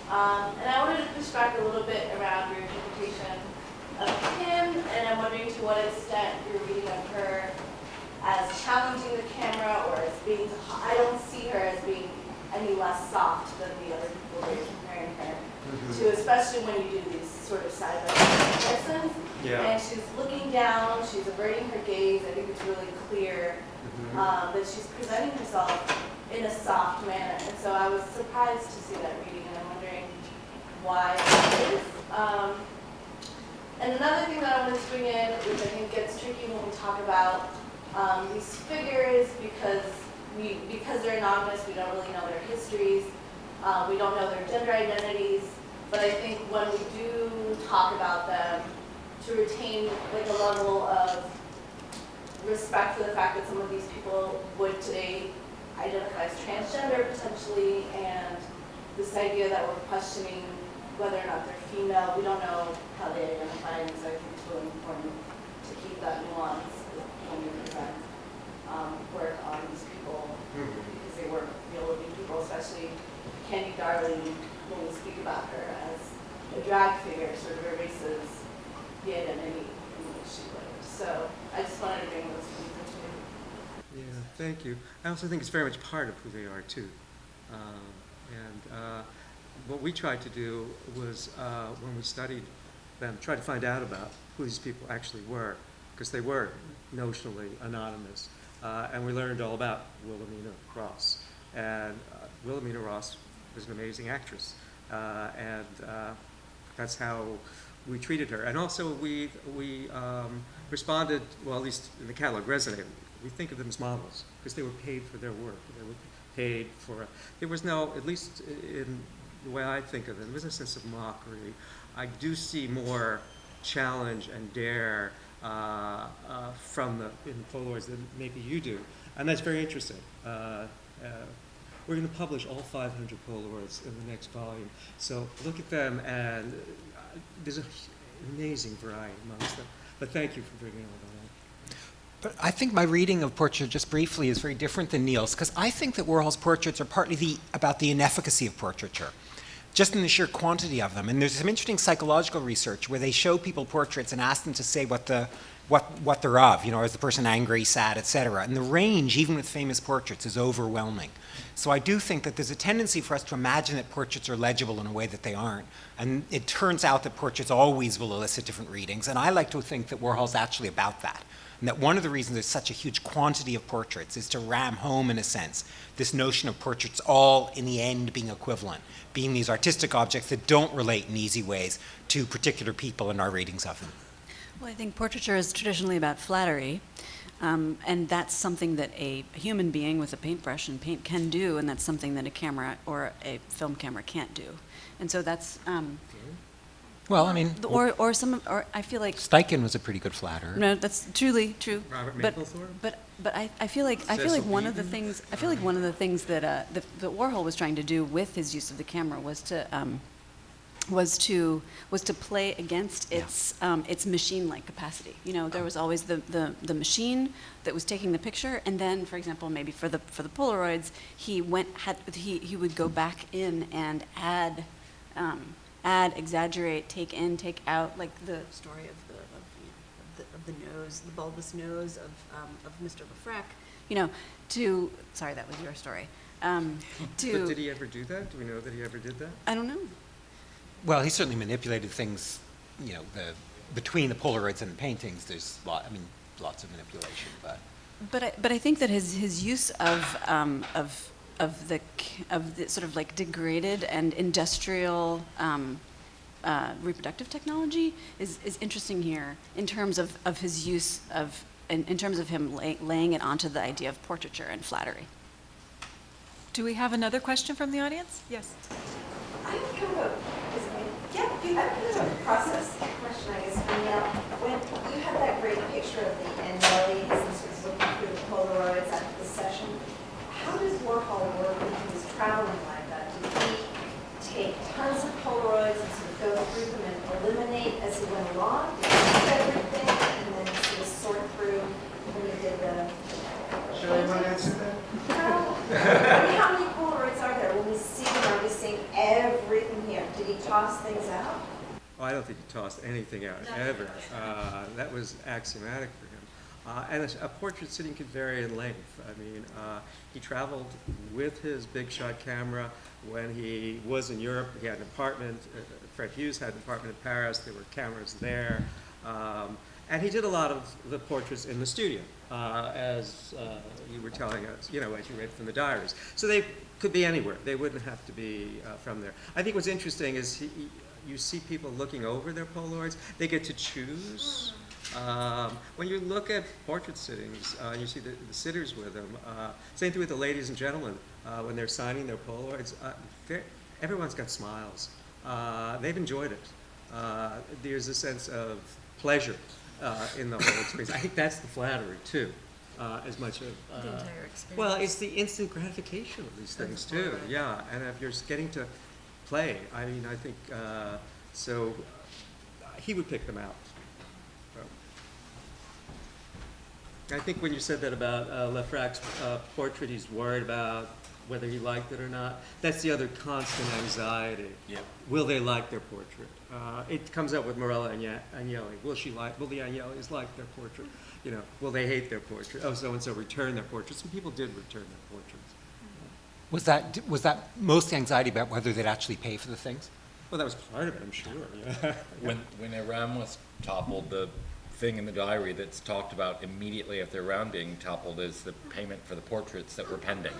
Speaker 12: And I wanted to push back a little bit around your interpretation of him, and I'm wondering to what extent you're reading of her as challenging the camera or as being, I don't see her as being any less soft than the other people that you're comparing her to, especially when you do these sort of side-by-side comparisons. And she's looking down, she's averting her gaze. I think it's really clear that she's presenting herself in a soft manner. And so I was surprised to see that reading, and I'm wondering why that is. And another thing that I wanted to bring in, which I think gets tricky when we talk about these figures, because they're anonymous, we don't really know their histories, we don't know their gender identities, but I think when we do talk about them, to retain like a level of respect for the fact that some of these people would today identify as transgender potentially, and this idea that we're questioning whether or not they're female, we don't know how they identify, and so I think it's really important to keep that nuance when we present work on these people, because they were real living people, especially Candy Darling, when we speak about her as a drag figure, sort of erases the identity in which she lived. So I just wanted to bring those things into
Speaker 5: Thank you. I also think it's very much part of who they are, too. What we tried to do was, when we studied them, try to find out about who these people actually were, because they were notionally anonymous. And we learned all about Wilhelmina Ross. And Wilhelmina Ross was an amazing actress. That's how we treated her. And also we responded, well, at least in the catalog, resonated. We think of them as models because they were paid for their work. They were paid for, there was no, at least in the way I think of them, there was a sense of mockery. I do see more challenge and dare from in the Polaroids than maybe you do. And that's very interesting. We're going to publish all 500 Polaroids in the next volume. So look at them, and there's an amazing variety amongst them. But thank you for bringing all that up.
Speaker 11: But I think my reading of portraiture, just briefly, is very different than Neil's, because I think that Warhol's portraits are partly about the inefficacy of portraiture, just in the sheer quantity of them. And there's some interesting psychological research where they show people portraits and ask them to say what they're of, you know, is the person angry, sad, etc. And the range, even with famous portraits, is overwhelming. So I do think that there's a tendency for us to imagine that portraits are legible in a way that they aren't. And it turns out that portraits always will elicit different readings. And I like to think that Warhol's actually about that. And that one of the reasons there's such a huge quantity of portraits is to ram home, in a sense, this notion of portraits all, in the end, being equivalent, being these artistic objects that don't relate in easy ways to particular people in our readings of them.
Speaker 6: Well, I think portraiture is traditionally about flattery, and that's something that a human being with a paintbrush and paint can do, and that's something that a camera or a film camera can't do. And so that's...
Speaker 11: well, I mean...
Speaker 6: Or I feel like...
Speaker 11: Steichen was a pretty good flatterer.
Speaker 6: No, that's truly true.
Speaker 5: Robert Mapplethorpe?
Speaker 6: But I feel like one of the things that Warhol was trying to do with his use of the camera was to play against its machine-like capacity. You know, there was always the machine that was taking the picture, and then, for example, maybe for the Polaroids, he would go back in and add, exaggerate, take in, take out, like the story of the nose, the bulbous nose of Mr. Lefrak. You know, sorry, that was your story.
Speaker 5: But did he ever do that? Do we know that he ever did that?
Speaker 6: I don't know.
Speaker 11: Well, he certainly manipulated things, you know, between the Polaroids and the paintings, there's lots of manipulation,
Speaker 6: But I think that his use of the sort of like degraded and industrial reproductive technology is interesting here in terms of his use of, in terms of him laying it onto the idea of portraiture and flattery.
Speaker 3: Do we have another question from the audience? Yes.
Speaker 13: I have kind of a process question, I guess, for Neil. When you had that great picture of the Agnellis and sort of looking through the Polaroids after the session, how does Warhol work when he was traveling like that? Did he take tons of Polaroids and sort of go through them and eliminate as he went along? Did he keep everything and then sort of sort through when he did the...
Speaker 8: Should I answer that?
Speaker 13: How many Polaroids are there? When we see them, are we seeing everything here? Did he toss things out?
Speaker 5: Oh, I don't think he tossed anything out, ever. That was axiomatic for him. And a portrait sitting could vary in length. I mean, he traveled with his big shot camera. When he was in Europe, he had an apartment. Fred Hughes had an apartment in Paris. There were cameras there. And he did a lot of the portraits in the studio, as you were telling us, you know, as you read from the diaries. So they could be anywhere. They wouldn't have to be from there. I think what's interesting is you see people looking over their Polaroids. They get to choose. When you look at portrait sittings, you see the sitters with them. Same thing with the ladies and gentlemen. When they're signing their Polaroids, everyone's got smiles. They've enjoyed it. There's a sense of pleasure in the whole experience. I think that's the flattery, too, as much of...
Speaker 6: the entire experience.
Speaker 5: Well, it's the instant gratification of these things, too. Yeah, and if you're getting to play, I mean, I think, so he would pick them out. I think when you said that about Lefrak's portrait, he's worried about whether he liked it or not. That's the other constant anxiety. Yeah. Will they like their portrait? It comes up with Morella Agnelli. Will the Agnellis like their portrait? will they hate their portrait? Oh, so-and-so returned their portraits. And people did return their portraits.
Speaker 11: Was that most anxiety about whether they'd actually pay for the things?
Speaker 5: Well, that was part of it, I'm sure. Yeah.
Speaker 14: When Iran was toppled, the thing in the diary that's talked about immediately after Iran being toppled is the payment for the portraits that were pending.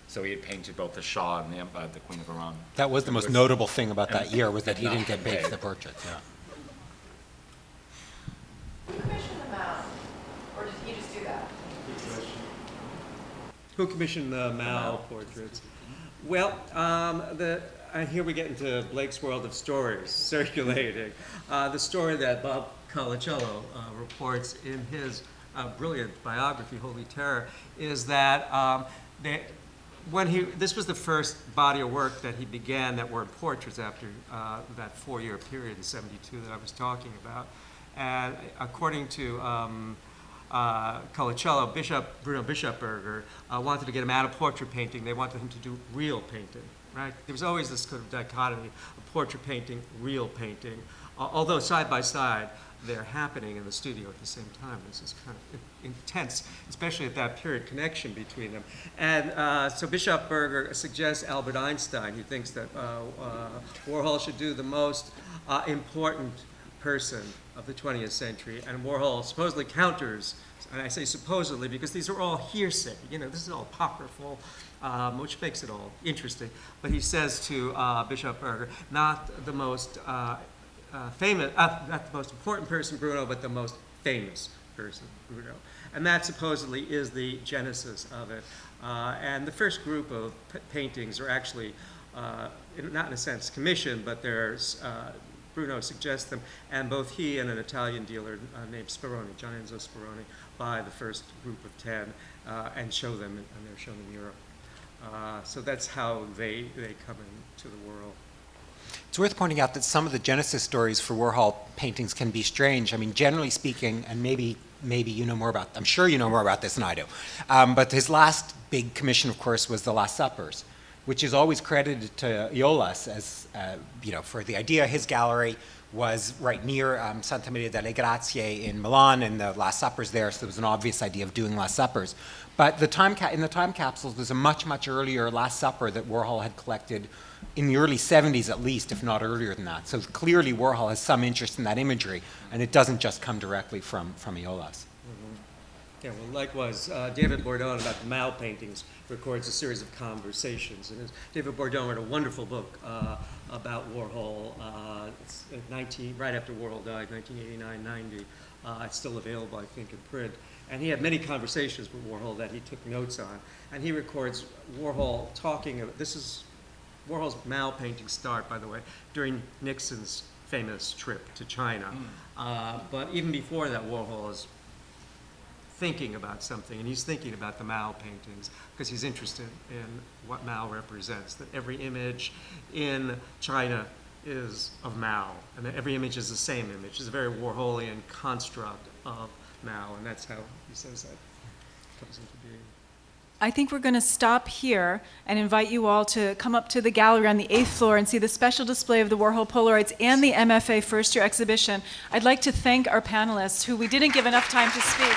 Speaker 14: So he had painted both the Shah and the Queen of Iran.
Speaker 11: That was the most notable thing about that year, was that he didn't get paid for the portraits. Yeah.
Speaker 12: Who commissioned the Mao? Or did he just do that?
Speaker 5: Who commissioned the Mao portraits? Well, here we get into Blake's world of stories circulating. The story that Bob Colacello reports in his brilliant biography, Holy Terror, is that this was the first body of work that he began that were portraits after that 4-year period in '72 that I was talking about. And according to Colacello, Bruno Bischofberger wanted to get him out of portrait painting. They wanted him to do real painting, right? There was always this kind of dichotomy of portrait painting, real painting, although side by side they're happening in the studio at the same time. This is kind of intense, especially at that period, connection between them. And so Bischofberger suggests Albert Einstein. He thinks that Warhol should do the most important person of the 20th century, and Warhol supposedly counters, and I say supposedly because these are all hearsay, this is all apocryphal, which makes it all interesting, but he says to Bischofberger, not the most famous, not the most important person, Bruno, but the most famous person, Bruno. And that supposedly is the genesis of it. And the first group of paintings are actually, not in a sense commissioned, but there's Bruno suggests them, and both he and an Italian dealer named Speroni, Gian Enzo Speroni, buy the first group of 10 and show them, and they're shown in Europe. So that's how they come into the world.
Speaker 11: It's worth pointing out that some of the genesis stories for Warhol paintings can be strange. I mean, generally speaking, and maybe you know more about, I'm sure you know more about this than I do, but his last big commission, of course, was The Last Suppers, which is always credited to Eolas as, for the idea. His gallery was right near Santa Maria delle Grazie in Milan, and the Last Supper's there, so there was an obvious idea of doing Last Suppers. But in the time capsules, there's a much, much earlier Last Supper that Warhol had collected in the early 70s at least, if not earlier than that. So clearly Warhol has some interest in that imagery, and it doesn't just come directly from Eolas.
Speaker 5: Yeah, well, likewise, David Bourdon about the Mao paintings records a series of conversations. And David Bourdon wrote a wonderful book about Warhol right after Warhol died, 1989-90. It's still available, I think, in print. And he had many conversations with Warhol that he took notes on. And he records Warhol talking, Warhol's Mao paintings start, by the way, during Nixon's famous trip to China. But even before that, Warhol is thinking about something, and he's thinking about the Mao paintings because he's interested in what Mao represents, that every image in China is of Mao, and that every image is the same image. It's a very Warholian construct of Mao, and that's how he says that comes into being.
Speaker 3: I think we're going to stop here and invite you all to come up to the gallery on the 8th floor and see the special display of the Warhol Polaroids and the MFA first-year exhibition. I'd like to thank our panelists, who we didn't give enough time to speak.